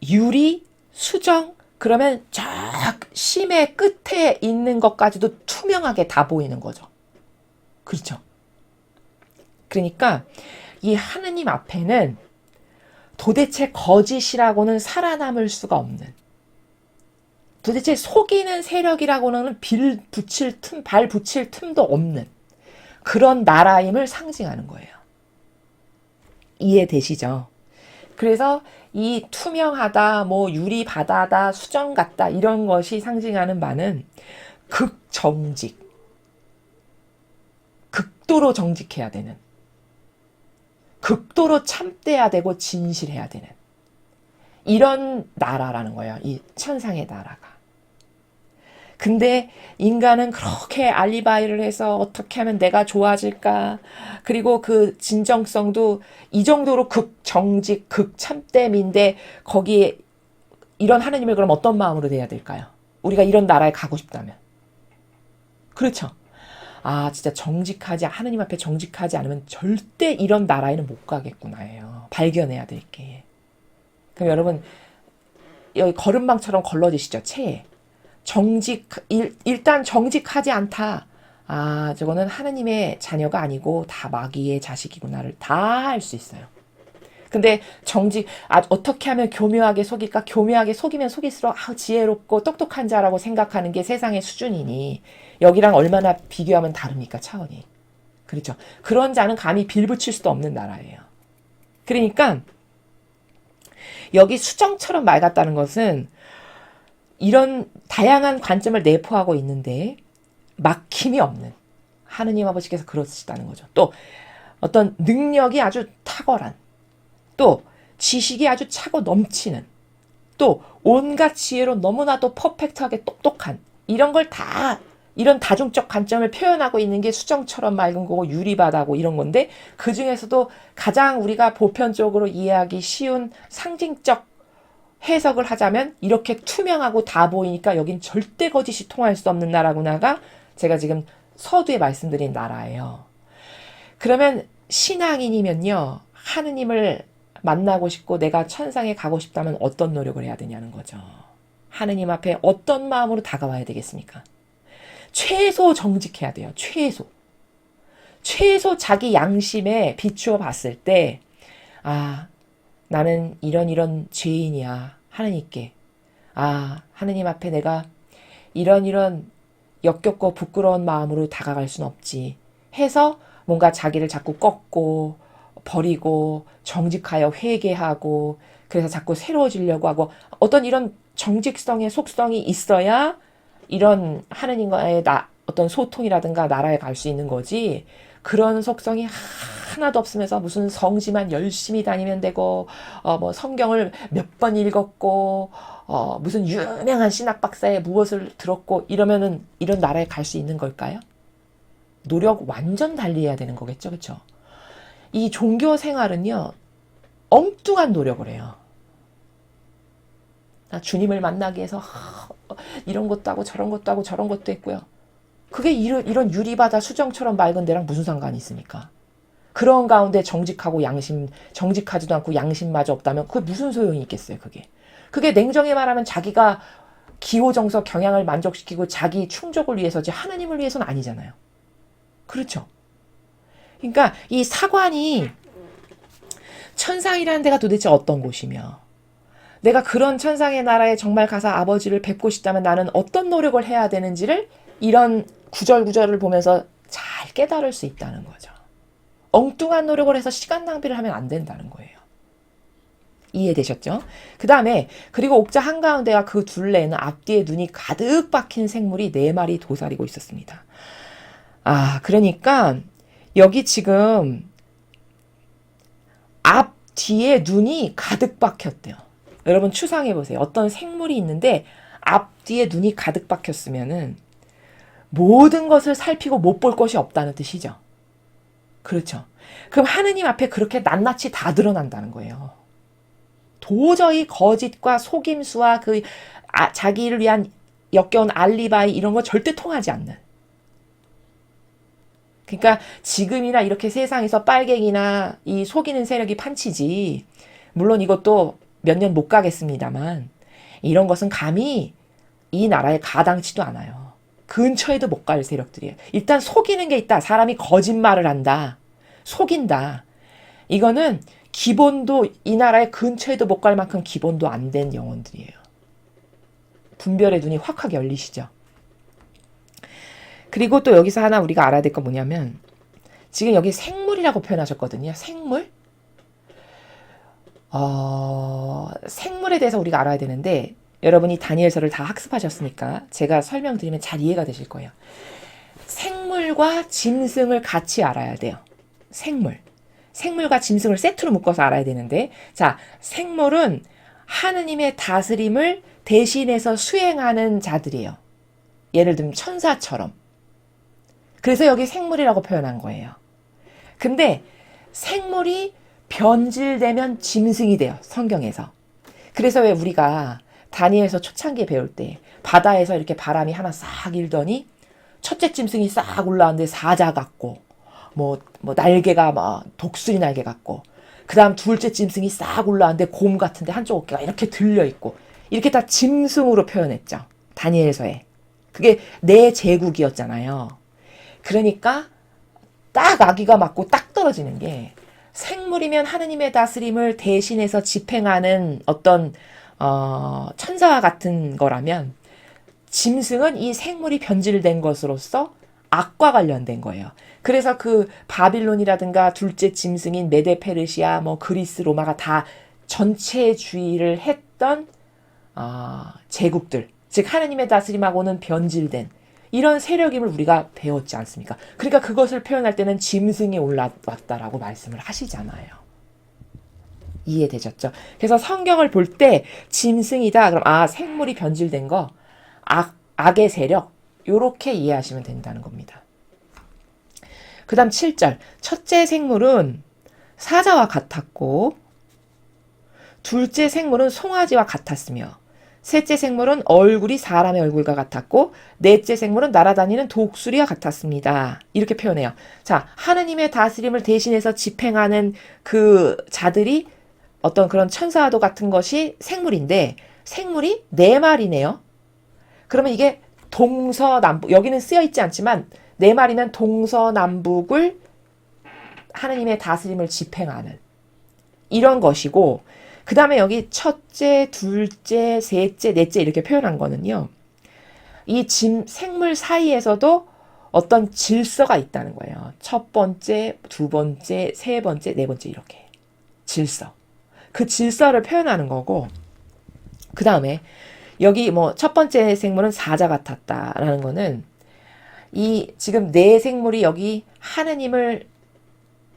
유리, 수정, 그러면 저 심의 끝에 있는 것까지도 투명하게 다 보이는 거죠. 그렇죠. 그러니까 이 하느님 앞에는 도대체 거짓이라고는 살아남을 수가 없는, 도대체 속이는 세력이라고는 발 붙일 틈도 없는 그런 나라임을 상징하는 거예요. 이해되시죠? 그래서 이 투명하다, 뭐 유리 바다다, 수정 같다 이런 것이 상징하는 바는 극정직, 극도로 정직해야 되는, 극도로 참돼야 되고 진실해야 되는 이런 나라라는 거예요. 이 천상의 나라가. 근데 인간은 그렇게 알리바이를 해서 어떻게 하면 내가 좋아질까? 그리고 그 진정성도 이 정도로 극정직, 극참됨인데 거기에 이런 하느님을 그럼 어떤 마음으로 대해야 될까요? 우리가 이런 나라에 가고 싶다면. 그렇죠. 아, 진짜 하느님 앞에 정직하지 않으면 절대 이런 나라에는 못 가겠구나예요. 발견해야 될 게. 그럼 여러분, 여기 걸음망처럼 걸러지시죠, 체에. 일단 정직하지 않다. 아, 저거는 하느님의 자녀가 아니고 다 마귀의 자식이구나를 다 할 수 있어요. 근데 어떻게 하면 교묘하게 속일까? 교묘하게 속이면 속일수록 지혜롭고 똑똑한 자라고 생각하는 게 세상의 수준이니 여기랑 얼마나 비교하면 다릅니까? 차원이. 그렇죠. 그런 자는 감히 빌붙일 수도 없는 나라예요. 그러니까 여기 수정처럼 맑았다는 것은 이런 다양한 관점을 내포하고 있는데 막힘이 없는 하느님 아버지께서 그러시다는 거죠. 또 어떤 능력이 아주 탁월한, 또 지식이 아주 차고 넘치는, 또 온갖 지혜로 너무나도 퍼펙트하게 똑똑한 이런 걸 다, 이런 다중적 관점을 표현하고 있는 게 수정처럼 맑은 거고 유리바다고 이런 건데 그 중에서도 가장 우리가 보편적으로 이해하기 쉬운 상징적 해석을 하자면 이렇게 투명하고 다 보이니까 여긴 절대 거짓이 통할 수 없는 나라구나가 제가 지금 서두에 말씀드린 나라예요. 그러면 신앙인이면요, 하느님을 만나고 싶고 내가 천상에 가고 싶다면 어떤 노력을 해야 되냐는 거죠. 하느님 앞에 어떤 마음으로 다가와야 되겠습니까? 최소 정직해야 돼요. 최소 자기 양심에 비추어 봤을 때, 아, 나는 이런 죄인이야. 하느님께. 아, 하느님 앞에 내가 이런 역겹고 부끄러운 마음으로 다가갈 순 없지. 해서 뭔가 자기를 자꾸 꺾고 버리고 정직하여 회개하고 그래서 자꾸 새로워지려고 하고 어떤 이런 정직성의 속성이 있어야 이런 하느님과의 어떤 소통이라든가 나라에 갈 수 있는 거지. 그런 속성이 하나도 없으면서 무슨 성지만 열심히 다니면 되고 뭐 성경을 몇 번 읽었고 무슨 유명한 신학 박사의 무엇을 들었고 이러면은 이런 나라에 갈 수 있는 걸까요? 노력 완전 달리 해야 되는 거겠죠, 그렇죠? 이 종교 생활은요 엉뚱한 노력을 해요. 주님을 만나기 위해서 이런 것도 하고 저런 것도 하고 저런 것도 했고요. 그게 이런 유리바다 수정처럼 맑은 데랑 무슨 상관이 있습니까? 그런 가운데 정직하지도 않고 양심마저 없다면 그게 무슨 소용이 있겠어요, 그게 냉정히 말하면 자기가 기호정석 경향을 만족시키고 자기 충족을 위해서지 하나님을 위해서는 아니잖아요. 그렇죠? 그러니까 이 사관이 천상이라는 데가 도대체 어떤 곳이며 내가 그런 천상의 나라에 정말 가서 아버지를 뵙고 싶다면 나는 어떤 노력을 해야 되는지를 이런 구절구절을 보면서 잘 깨달을 수 있다는 거죠. 엉뚱한 노력을 해서 시간 낭비를 하면 안 된다는 거예요. 이해되셨죠? 그 다음에 그리고 옥자 한가운데와 그 둘레에는 앞뒤에 눈이 가득 박힌 생물이 4마리 도사리고 있었습니다. 그러니까 여기 지금 앞뒤에 눈이 가득 박혔대요. 여러분 추상해보세요. 어떤 생물이 있는데 앞뒤에 눈이 가득 박혔으면은 모든 것을 살피고 못 볼 것이 없다는 뜻이죠. 그렇죠. 그럼 하느님 앞에 그렇게 낱낱이 다 드러난다는 거예요. 도저히 거짓과 속임수와 자기를 위한 역겨운 알리바이 이런 거 절대 통하지 않는. 그러니까 지금이나 이렇게 세상에서 빨갱이나 이 속이는 세력이 판치지. 물론 이것도 몇 년 못 가겠습니다만 이런 것은 감히 이 나라에 가당치도 않아요. 근처에도 못 갈 세력들이에요. 일단 속이는 게 있다. 사람이 거짓말을 한다. 속인다. 이거는 기본도 이 나라의 근처에도 못 갈 만큼 기본도 안 된 영혼들이에요. 분별의 눈이 확하게 열리시죠. 그리고 또 여기서 하나 우리가 알아야 될 건 뭐냐면 지금 여기 생물이라고 표현하셨거든요. 생물? 생물에 대해서 우리가 알아야 되는데 여러분이 다니엘서를 다 학습하셨으니까 제가 설명드리면 잘 이해가 되실 거예요. 생물과 짐승을 같이 알아야 돼요. 생물과 짐승을 세트로 묶어서 알아야 되는데 자, 생물은 하느님의 다스림을 대신해서 수행하는 자들이에요. 예를 들면 천사처럼. 그래서 여기 생물이라고 표현한 거예요. 근데 생물이 변질되면 짐승이 돼요. 성경에서. 그래서 왜 우리가 다니엘서 초창기에 배울 때 바다에서 이렇게 바람이 하나 싹 일더니 첫째 짐승이 싹 올라왔는데 사자 같고 뭐 날개가 막 독수리 날개 같고 그 다음 둘째 짐승이 싹 올라왔는데 곰 같은데 한쪽 어깨가 이렇게 들려있고 이렇게 다 짐승으로 표현했죠. 다니엘서에. 그게 내 제국이었잖아요. 그러니까 딱 아기가 맞고 딱 떨어지는 게 생물이면 하느님의 다스림을 대신해서 집행하는 어떤 천사와 같은 거라면 짐승은 이 생물이 변질된 것으로서 악과 관련된 거예요. 그래서 그 바빌론이라든가 둘째 짐승인 메데 페르시아, 그리스, 로마가 다 전체주의를 했던 제국들, 즉 하느님의 다스림하고는 변질된 이런 세력임을 우리가 배웠지 않습니까? 그러니까 그것을 표현할 때는 짐승이 올라왔다라고 말씀을 하시잖아요. 이해되셨죠? 그래서 성경을 볼 때 짐승이다. 그럼 생물이 변질된 거, 악의 세력 요렇게 이해하시면 된다는 겁니다. 그 다음 7절. 첫째 생물은 사자와 같았고 둘째 생물은 송아지와 같았으며 셋째 생물은 얼굴이 사람의 얼굴과 같았고 넷째 생물은 날아다니는 독수리와 같았습니다. 이렇게 표현해요. 자, 하느님의 다스림을 대신해서 집행하는 그 자들이 어떤 그런 천사도 같은 것이 생물인데 생물이 4마리네요. 그러면 이게 동서남북, 여기는 쓰여있지 않지만 4마리면 동서남북을 하느님의 다스림을 집행하는 이런 것이고 그 다음에 여기 첫째, 둘째, 셋째, 넷째 이렇게 표현한 거는요. 이 생물 사이에서도 어떤 질서가 있다는 거예요. 첫 번째, 두 번째, 세 번째, 네 번째 이렇게. 질서. 그 질서를 표현하는 거고 그 다음에 여기 첫 번째 생물은 사자 같았다라는 거는 이 지금 네 생물이 여기 하느님을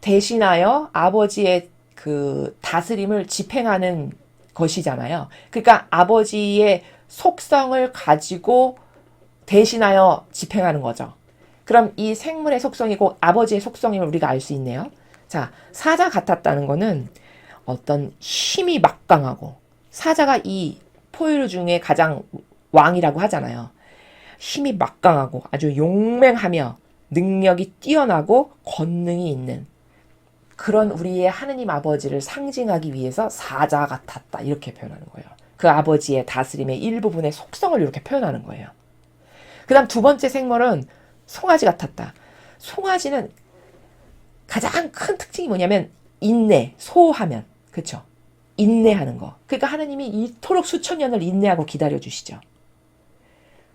대신하여 아버지의 그 다스림을 집행하는 것이잖아요. 그러니까 아버지의 속성을 가지고 대신하여 집행하는 거죠. 그럼 이 생물의 속성이고 아버지의 속성임을 우리가 알 수 있네요. 자, 사자 같았다는 거는 어떤 힘이 막강하고 사자가 이 포유류 중에 가장 왕이라고 하잖아요. 힘이 막강하고 아주 용맹하며 능력이 뛰어나고 권능이 있는 그런 우리의 하느님 아버지를 상징하기 위해서 사자 같았다 이렇게 표현하는 거예요. 그 아버지의 다스림의 일부분의 속성을 이렇게 표현하는 거예요. 그 다음 두 번째 생물은 송아지 같았다. 송아지는 가장 큰 특징이 뭐냐면 인내, 소하면 그쵸? 인내하는 거. 그러니까 하나님이 이토록 수천 년을 인내하고 기다려주시죠.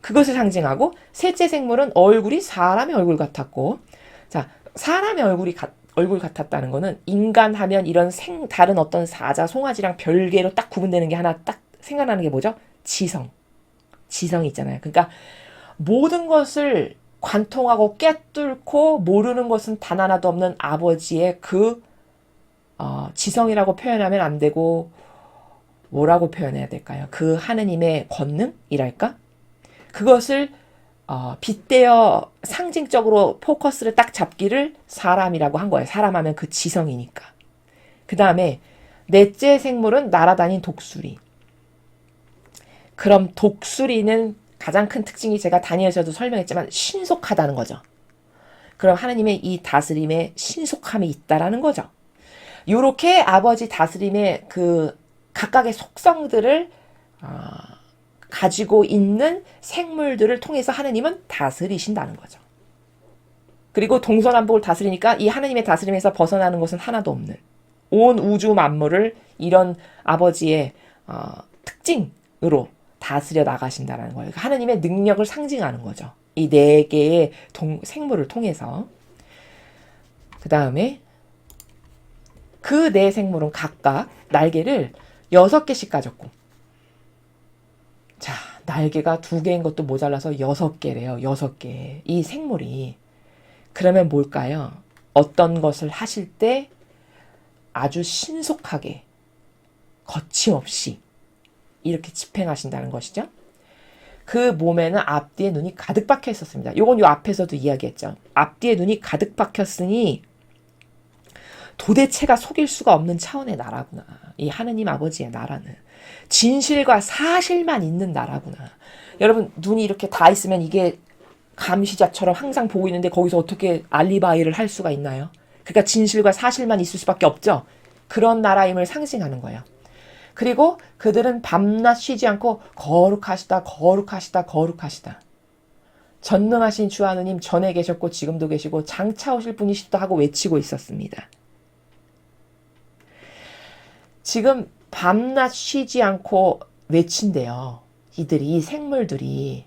그것을 상징하고, 셋째 생물은 얼굴이 사람의 얼굴 같았고, 자, 사람의 얼굴 같았다는 거는 인간하면 이런 다른 어떤 사자, 송아지랑 별개로 딱 구분되는 게 하나 딱 생각나는 게 뭐죠? 지성이 있잖아요. 그러니까 모든 것을 관통하고 꿰뚫고 모르는 것은 단 하나도 없는 아버지의 그 지성이라고 표현하면 안 되고 뭐라고 표현해야 될까요? 그 하느님의 권능이랄까? 그것을 빗대어 상징적으로 포커스를 딱 잡기를 사람이라고 한 거예요. 사람 하면 그 지성이니까. 그 다음에 넷째 생물은 날아다닌 독수리. 그럼 독수리는 가장 큰 특징이 제가 다니엘서도 설명했지만 신속하다는 거죠. 그럼 하나님의 이 다스림에 신속함이 있다라는 거죠. 요렇게 아버지 다스림의 그 각각의 속성들을 가지고 있는 생물들을 통해서 하나님은 다스리신다는 거죠. 그리고 동서남북을 다스리니까 이 하나님의 다스림에서 벗어나는 것은 하나도 없는 온 우주 만물을 이런 아버지의 특징으로 다스려 나가신다는 거예요. 하나님의 능력을 상징하는 거죠. 이 네 개의 생물을 통해서. 그 다음에 그 네 생물은 각각 날개를 6개씩 가졌고, 자, 날개가 2개인 것도 모자라서 6개래요. 6개. 이 생물이. 그러면 뭘까요? 어떤 것을 하실 때 아주 신속하게, 거침없이 이렇게 집행하신다는 것이죠. 그 몸에는 앞뒤에 눈이 가득 박혀 있었습니다. 요건 요 앞에서도 이야기했죠. 앞뒤에 눈이 가득 박혔으니 도대체가 속일 수가 없는 차원의 나라구나. 이 하느님 아버지의 나라는 진실과 사실만 있는 나라구나. 여러분, 눈이 이렇게 다 있으면 이게 감시자처럼 항상 보고 있는데 거기서 어떻게 알리바이를 할 수가 있나요? 그러니까 진실과 사실만 있을 수밖에 없죠. 그런 나라임을 상징하는 거예요. 그리고 그들은 밤낮 쉬지 않고 거룩하시다, 거룩하시다, 거룩하시다. 전능하신 주 하느님 전에 계셨고 지금도 계시고 장차 오실 분이시다 하고 외치고 있었습니다. 지금 밤낮 쉬지 않고 외친대요. 이 생물들이.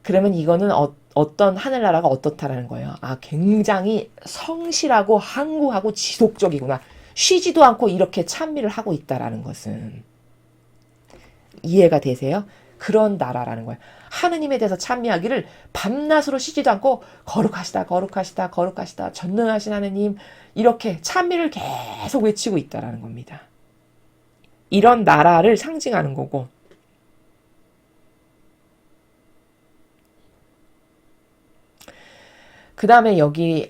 그러면 이거는 어떤 하늘나라가 어떻다라는 거예요. 굉장히 성실하고 항구하고 지속적이구나. 쉬지도 않고 이렇게 찬미를 하고 있다라는 것은 이해가 되세요? 그런 나라라는 거예요. 하느님에 대해서 찬미하기를 밤낮으로 쉬지도 않고 거룩하시다, 거룩하시다, 거룩하시다, 전능하신 하느님 이렇게 찬미를 계속 외치고 있다라는 겁니다. 이런 나라를 상징하는 거고, 그 다음에 여기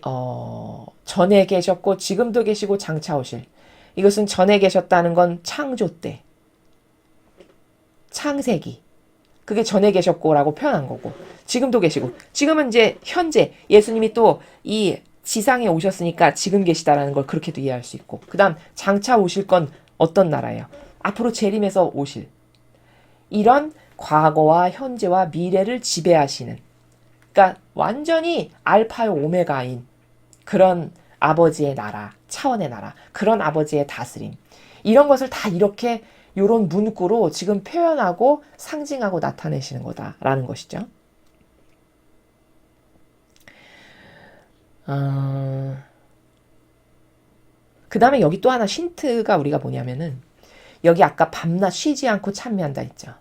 전에 계셨고 지금도 계시고 장차 오실, 이것은 전에 계셨다는 건 창조 때, 창세기, 그게 전에 계셨고라고 표현한 거고, 지금도 계시고, 지금은 이제 현재 예수님이 또 이 지상에 오셨으니까 지금 계시다라는 걸 그렇게도 이해할 수 있고, 그 다음 장차 오실 건 어떤 나라예요? 앞으로 재림해서 오실, 이런 과거와 현재와 미래를 지배하시는, 그러니까 완전히 알파요 오메가인 그런 아버지의 나라, 차원의 나라, 그런 아버지의 다스림, 이런 것을 다 이렇게 요런 문구로 지금 표현하고 상징하고 나타내시는 거다라는 것이죠. 그 다음에 여기 또 하나 힌트가 우리가 뭐냐면은, 여기 아까 밤낮 쉬지 않고 찬미한다 했죠.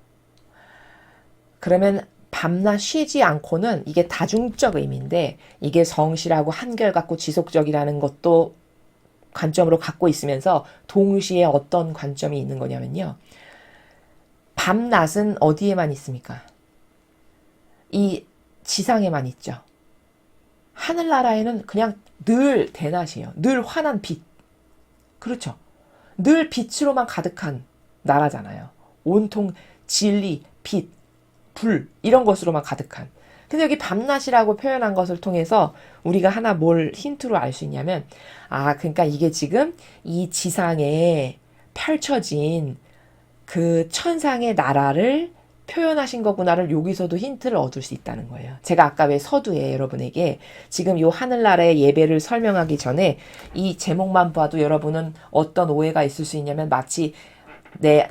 그러면 밤낮 쉬지 않고는 이게 다중적 의미인데, 이게 성실하고 한결같고 지속적이라는 것도 관점으로 갖고 있으면서 동시에 어떤 관점이 있는 거냐면요. 밤낮은 어디에만 있습니까? 이 지상에만 있죠. 하늘나라에는 그냥 늘 대낮이에요. 늘 환한 빛. 그렇죠. 늘 빛으로만 가득한 나라잖아요. 온통 진리, 빛, 불 이런 것으로만 가득한. 근데 여기 밤낮이라고 표현한 것을 통해서 우리가 하나 뭘 힌트로 알 수 있냐면, 그러니까 이게 지금 이 지상에 펼쳐진 그 천상의 나라를 표현하신 거구나를 여기서도 힌트를 얻을 수 있다는 거예요. 제가 아까 왜 서두에 여러분에게 지금 요 하늘나라의 예배를 설명하기 전에 이 제목만 봐도 여러분은 어떤 오해가 있을 수 있냐면 마치 내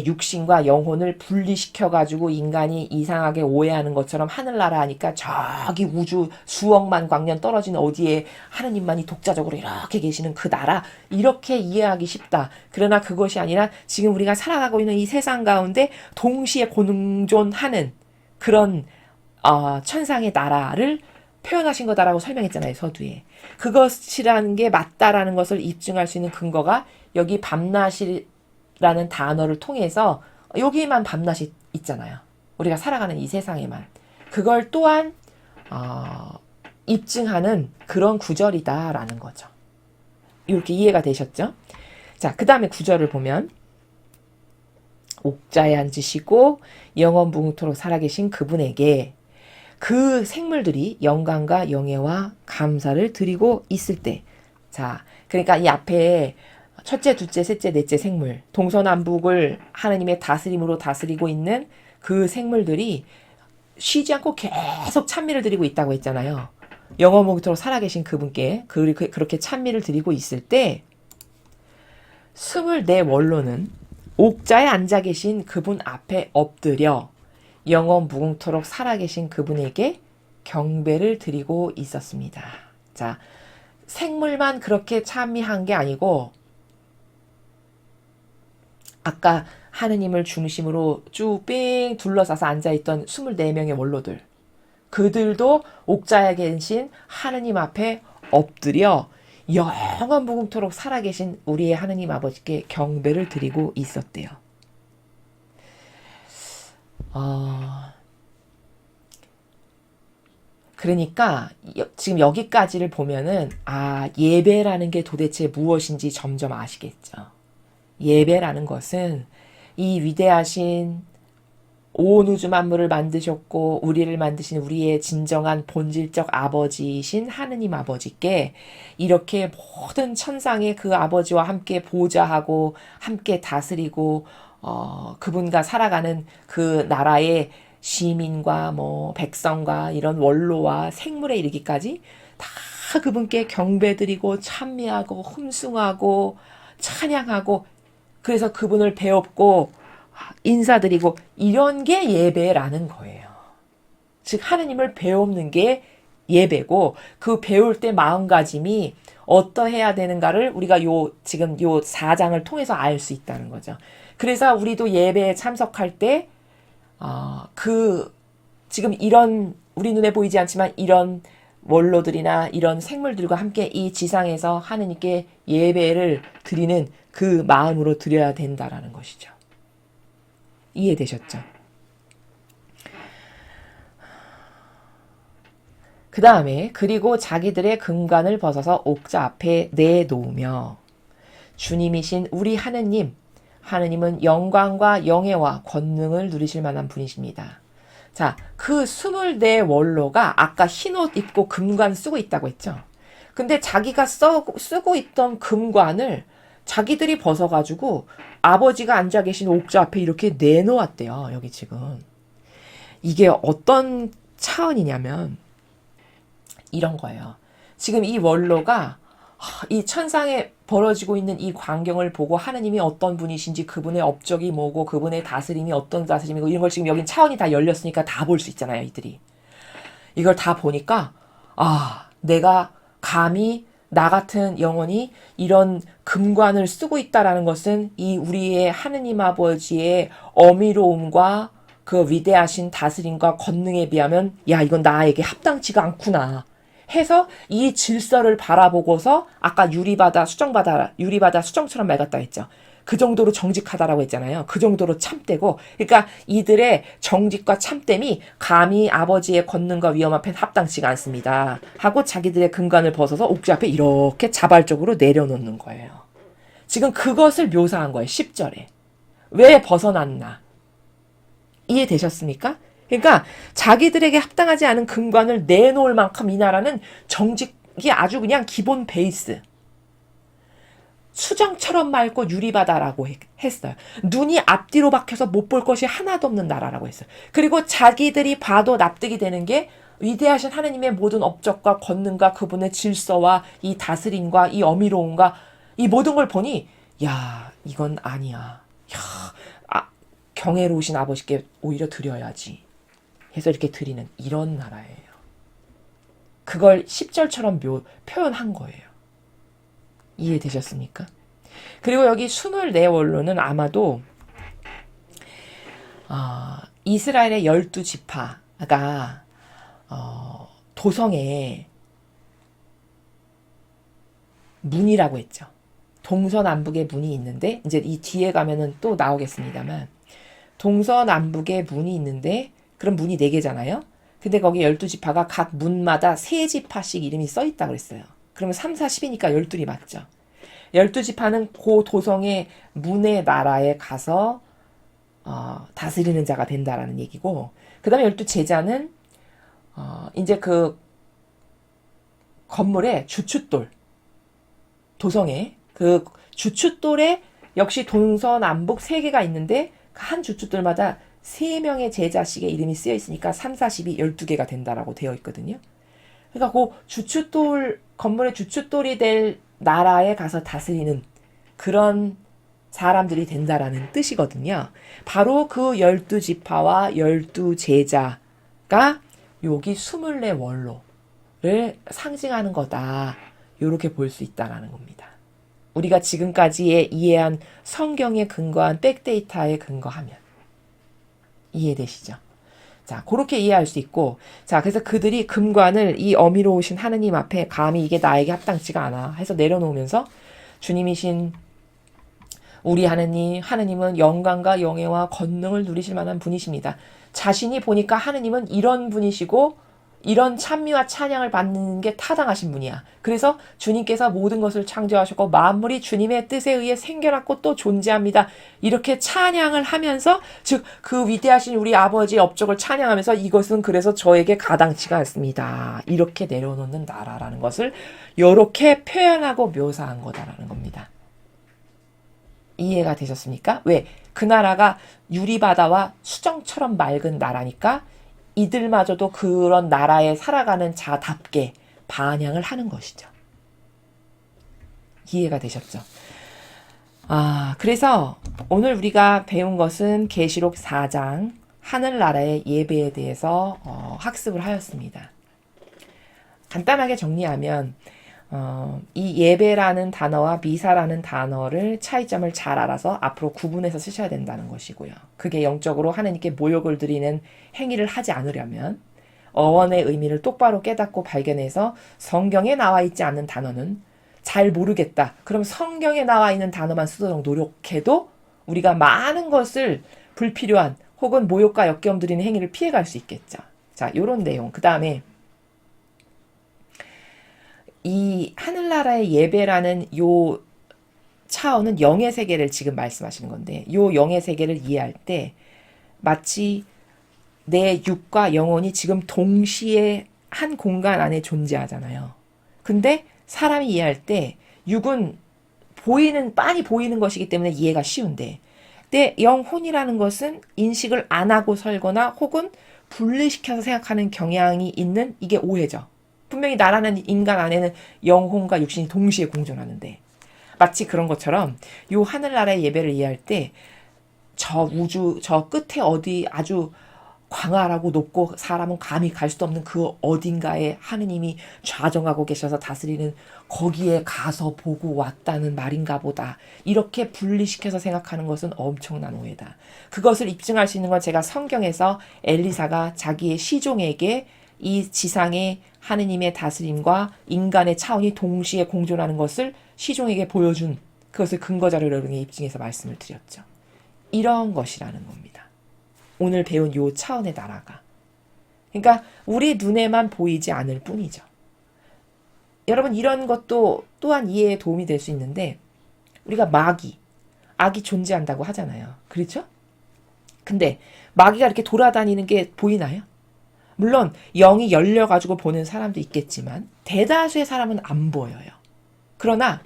육신과 영혼을 분리시켜가지고 인간이 이상하게 오해하는 것처럼 하늘나라 하니까 저기 우주 수억만 광년 떨어진 어디에 하느님만이 독자적으로 이렇게 계시는 그 나라, 이렇게 이해하기 쉽다. 그러나 그것이 아니라 지금 우리가 살아가고 있는 이 세상 가운데 동시에 공존하는 그런 천상의 나라를 표현하신 거다라고 설명했잖아요, 서두에. 그것이라는 게 맞다라는 것을 입증할 수 있는 근거가 여기 밤낮이라는 단어를 통해서 여기에만 밤낮이 있잖아요. 우리가 살아가는 이 세상에만. 그걸 또한 입증하는 그런 구절이다라는 거죠. 이렇게 이해가 되셨죠? 자, 그 다음에 구절을 보면 옥자에 앉으시고 영원무궁토록 살아계신 그분에게 그 생물들이 영광과 영예와 감사를 드리고 있을 때, 자, 그러니까 이 앞에 첫째, 둘째, 셋째, 넷째 생물, 동서남북을 하느님의 다스림으로 다스리고 있는 그 생물들이 쉬지 않고 계속 찬미를 드리고 있다고 했잖아요. 영원무궁토록 살아계신 그분께 그렇게 찬미를 드리고 있을 때 24원로는 옥자에 앉아 계신 그분 앞에 엎드려 영원무궁토록 살아계신 그분에게 경배를 드리고 있었습니다. 자, 생물만 그렇게 찬미한 게 아니고 아까 하느님을 중심으로 쭉 삥 둘러싸서 앉아있던 24명의 원로들, 그들도 옥자에 계신 하느님 앞에 엎드려 영원무궁토록 살아계신 우리의 하느님 아버지께 경배를 드리고 있었대요. 그러니까 지금 여기까지를 보면은 예배라는 게 도대체 무엇인지 점점 아시겠죠. 예배라는 것은 이 위대하신 온 우주 만물을 만드셨고 우리를 만드신 우리의 진정한 본질적 아버지이신 하느님 아버지께 이렇게 모든 천상의 그 아버지와 함께 보좌하고 함께 다스리고 그분과 살아가는 그 나라의 시민과 백성과 이런 원로와 생물에 이르기까지 다 그분께 경배드리고 찬미하고 흠숭하고 찬양하고, 그래서 그분을 배웁고 인사드리고, 이런 게 예배라는 거예요. 즉 하느님을 배우는 게 예배고, 그 배울 때 마음가짐이 어떠해야 되는가를 우리가 지금 요 4장을 통해서 알 수 있다는 거죠. 그래서 우리도 예배에 참석할 때 지금 이런 우리 눈에 보이지 않지만 이런 원로들이나 이런 생물들과 함께 이 지상에서 하느님께 예배를 드리는 그 마음으로 드려야 된다라는 것이죠. 이해되셨죠? 그 다음에 그리고 자기들의 금관을 벗어서 옥자 앞에 내놓으며, 주님이신 우리 하느님은 영광과 영예와 권능을 누리실 만한 분이십니다. 자, 그 24원로가 아까 흰옷 입고 금관 쓰고 있다고 했죠. 근데 자기가 쓰고 있던 금관을 자기들이 벗어가지고 아버지가 앉아 계신 옥자 앞에 이렇게 내놓았대요. 여기 지금. 이게 어떤 차원이냐면 이런 거예요. 지금 이 원로가 이 천상에 벌어지고 있는 이 광경을 보고 하느님이 어떤 분이신지, 그분의 업적이 뭐고, 그분의 다스림이 어떤 다스림이고, 이런 걸 지금 여긴 차원이 다 열렸으니까 다 볼 수 있잖아요, 이들이. 이걸 다 보니까 내가 감히 나 같은 영혼이 이런 금관을 쓰고 있다라는 것은 이 우리의 하느님 아버지의 어미로움과 그 위대하신 다스림과 권능에 비하면 이건 나에게 합당치가 않구나 해서 이 질서를 바라보고서 아까 유리바다 수정처럼 맑았다 했죠. 그 정도로 정직하다라고 했잖아요. 그 정도로 참되고, 그러니까 이들의 정직과 참됨이 감히 아버지의 권능과 위엄 앞엔 합당치가 않습니다 하고 자기들의 금관을 벗어서 옥자 앞에 이렇게 자발적으로 내려놓는 거예요. 지금 그것을 묘사한 거예요. 10절에. 왜 벗어났나? 이해되셨습니까? 그러니까 자기들에게 합당하지 않은 금관을 내놓을 만큼 이 나라는 정직이 아주 그냥 기본 베이스. 수정처럼 맑고 유리바다라고 했어요. 눈이 앞뒤로 박혀서 못 볼 것이 하나도 없는 나라라고 했어요. 그리고 자기들이 봐도 납득이 되는 게 위대하신 하느님의 모든 업적과 권능과 그분의 질서와 이 다스림과 이 어미로움과 이 모든 걸 보니 야 이건 아니야. 경애로우신 아버지께 오히려 드려야지 해서 이렇게 드리는 이런 나라예요. 그걸 10절처럼 표현한 거예요. 이해되셨습니까? 그리고 여기 24원로는 아마도 이스라엘의 12지파가 도성의 문이라고 했죠. 동서남북의 문이 있는데 이제 이 뒤에 가면은 또 나오겠습니다만 동서남북의 문이 있는데 그런 문이 4개잖아요. 근데 거기 12지파가 각 문마다 3지파씩 이름이 써있다 그랬어요. 그러면 3, 4, 10이니까 12이 맞죠. 12지파는 그 도성의 문의 나라에 가서 다스리는 자가 된다라는 얘기고, 그 다음에 12제자는 이제 그 건물의 주춧돌, 도성의 그 주춧돌에 역시 동서남북 3개가 있는데 한 주춧돌마다 3명의 제자씩의 이름이 쓰여 있으니까 3, 4, 10이 12개가 된다라고 되어 있거든요. 그러니까 그 주춧돌, 건물의 주춧돌이 될 나라에 가서 다스리는 그런 사람들이 된다라는 뜻이거든요. 바로 그 12지파와 12제자가 여기 24원로를 상징하는 거다. 이렇게 볼 수 있다라는 겁니다. 우리가 지금까지 이해한 성경에 근거한 백데이터에 근거하면 이해되시죠? 자, 그렇게 이해할 수 있고, 자, 그래서 그들이 금관을 이 어미로우신 하느님 앞에 감히 이게 나에게 합당치가 않아 해서 내려놓으면서 주님이신 우리 하느님은 영광과 영예와 권능을 누리실 만한 분이십니다. 자신이 보니까 하느님은 이런 분이시고 이런 찬미와 찬양을 받는 게 타당하신 분이야. 그래서 주님께서 모든 것을 창조하셨고 만물이 주님의 뜻에 의해 생겨났고 또 존재합니다. 이렇게 찬양을 하면서 즉 그 위대하신 우리 아버지의 업적을 찬양하면서 이것은 그래서 저에게 가당치가 않습니다. 이렇게 내려놓는 나라라는 것을 이렇게 표현하고 묘사한 거다라는 겁니다. 이해가 되셨습니까? 왜? 그 나라가 유리바다와 수정처럼 맑은 나라니까 이들마저도 그런 나라에 살아가는 자답게 반향을 하는 것이죠. 이해가 되셨죠? 그래서 오늘 우리가 배운 것은 계시록 4장 하늘나라의 예배에 대해서 학습을 하였습니다. 간단하게 정리하면 이 예배라는 단어와 미사라는 단어를 차이점을 잘 알아서 앞으로 구분해서 쓰셔야 된다는 것이고요. 그게 영적으로 하느님께 모욕을 드리는 행위를 하지 않으려면 어원의 의미를 똑바로 깨닫고 발견해서 성경에 나와 있지 않는 단어는 잘 모르겠다. 그럼 성경에 나와 있는 단어만 쓰도록 노력해도 우리가 많은 것을 불필요한 혹은 모욕과 역겨움 드리는 행위를 피해갈 수 있겠죠. 자, 요런 내용. 그 다음에 이 하늘나라의 예배라는 요 차원은 영의 세계를 지금 말씀하시는 건데 요 영의 세계를 이해할 때 마치 내 육과 영혼이 지금 동시에 한 공간 안에 존재하잖아요. 근데 사람이 이해할 때 육은 빤히 보이는 것이기 때문에 이해가 쉬운데 내 영혼이라는 것은 인식을 안 하고 살거나 혹은 분리시켜서 생각하는 경향이 있는 이게 오해죠. 분명히 나라는 인간 안에는 영혼과 육신이 동시에 공존하는데 마치 그런 것처럼 요 하늘나라의 예배를 이해할 때 저 우주 저 끝에 어디 아주 광활하고 높고 사람은 감히 갈 수도 없는 그 어딘가에 하느님이 좌정하고 계셔서 다스리는 거기에 가서 보고 왔다는 말인가 보다. 이렇게 분리시켜서 생각하는 것은 엄청난 오해다. 그것을 입증할 수 있는 건 제가 성경에서 엘리사가 자기의 시종에게 이 지상의 하느님의 다스림과 인간의 차원이 동시에 공존하는 것을 시종에게 보여준 그것을 근거자료로 여러분에게 입증해서 말씀을 드렸죠. 이런 것이라는 겁니다. 오늘 배운 요 차원의 나라가. 그러니까 우리 눈에만 보이지 않을 뿐이죠. 여러분 이런 것도 또한 이해에 도움이 될 수 있는데 우리가 악이 존재한다고 하잖아요. 그렇죠? 근데 마귀가 이렇게 돌아다니는 게 보이나요? 물론 영이 열려가지고 보는 사람도 있겠지만 대다수의 사람은 안 보여요. 그러나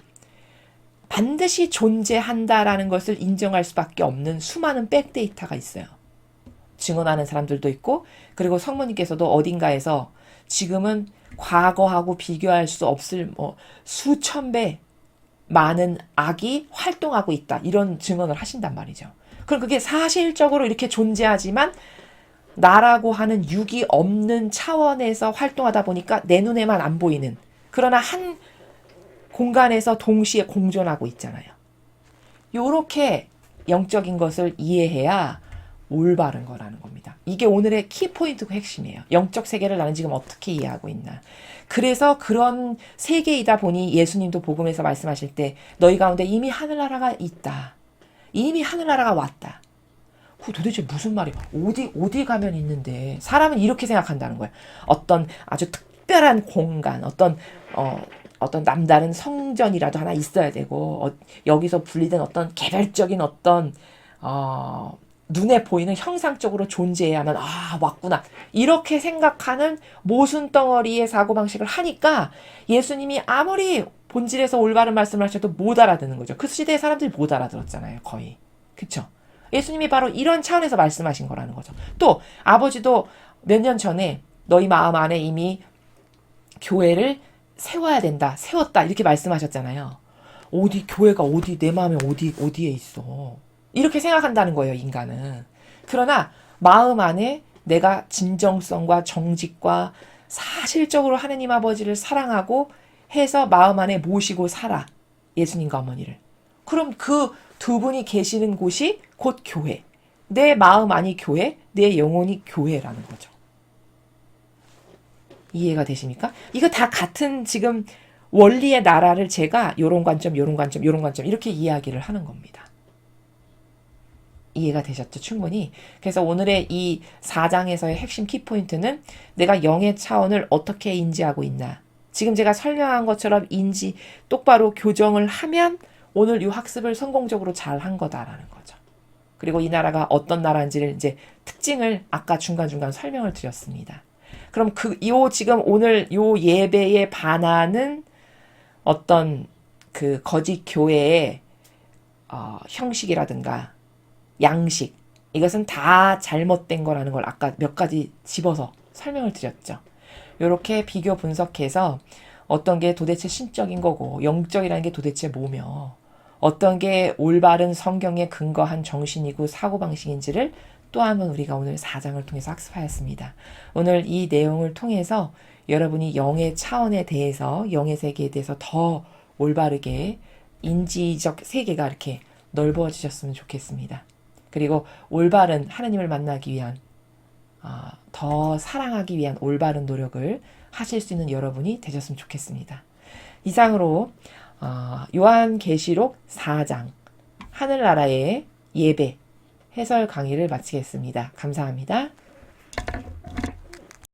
반드시 존재한다라는 것을 인정할 수밖에 없는 수많은 백데이터가 있어요. 증언하는 사람들도 있고, 그리고 성모님께서도 어딘가에서 지금은 과거하고 비교할 수 없을 수천 배 많은 악이 활동하고 있다, 이런 증언을 하신단 말이죠. 그럼 그게 사실적으로 이렇게 존재하지만 나라고 하는 육이 없는 차원에서 활동하다 보니까 내 눈에만 안 보이는, 그러나 한 공간에서 동시에 공존하고 있잖아요. 요렇게 영적인 것을 이해해야 올바른 거라는 겁니다. 이게 오늘의 키포인트고 핵심이에요. 영적 세계를 나는 지금 어떻게 이해하고 있나. 그래서 그런 세계이다 보니 예수님도 복음에서 말씀하실 때 너희 가운데 이미 하늘나라가 있다, 이미 하늘나라가 왔다. 도대체 무슨 말이야? 어디 가면 있는데, 사람은 이렇게 생각한다는 거예요. 어떤 아주 특별한 공간, 어떤 남다른 성전이라도 하나 있어야 되고, 여기서 분리된 어떤 개별적인 어떤 눈에 보이는 형상적으로 존재해야만 왔구나, 이렇게 생각하는 모순덩어리의 사고방식을 하니까 예수님이 아무리 본질에서 올바른 말씀을 하셔도 못 알아듣는 거죠. 그 시대의 사람들이 못 알아들었잖아요, 거의. 그쵸? 예수님이 바로 이런 차원에서 말씀하신 거라는 거죠. 또 아버지도 몇 년 전에 너희 마음 안에 이미 교회를 세워야 된다, 세웠다, 이렇게 말씀하셨잖아요. 교회가 내 마음에 어디에 있어, 이렇게 생각한다는 거예요, 인간은. 그러나 마음 안에 내가 진정성과 정직과 사실적으로 하느님 아버지를 사랑하고 해서 마음 안에 모시고 살아, 예수님과 어머니를. 그럼 그 두 분이 계시는 곳이 곧 교회. 내 마음 안이 교회, 내 영혼이 교회라는 거죠. 이해가 되십니까? 이거 다 같은 지금 원리의 나라를 제가 요런 관점 이렇게 이야기를 하는 겁니다. 이해가 되셨죠? 충분히. 그래서 오늘의 이 4장에서의 핵심 키포인트는 내가 영의 차원을 어떻게 인지하고 있나. 지금 제가 설명한 것처럼 똑바로 교정을 하면 오늘 이 학습을 성공적으로 잘 한 거다라는 거죠. 그리고 이 나라가 어떤 나라인지를 이제 특징을 아까 중간중간 설명을 드렸습니다. 그럼 지금 오늘 요 예배에 반하는 어떤 그 거짓 교회의 형식이라든가 양식, 이것은 다 잘못된 거라는 걸 아까 몇 가지 집어서 설명을 드렸죠. 이렇게 비교 분석해서 어떤 게 도대체 신적인 거고 영적이라는 게 도대체 뭐며 어떤 게 올바른 성경에 근거한 정신이고 사고방식인지를 또 한번 우리가 오늘 4장을 통해서 학습하였습니다. 오늘 이 내용을 통해서 여러분이 영의 차원에 대해서, 영의 세계에 대해서 더 올바르게 인지적 세계가 이렇게 넓어지셨으면 좋겠습니다. 그리고 올바른 하나님을 만나기 위한, 더 사랑하기 위한 올바른 노력을 하실 수 있는 여러분이 되셨으면 좋겠습니다. 이상으로 요한계시록 4장 하늘나라의 예배 해설 강의를 마치겠습니다. 감사합니다.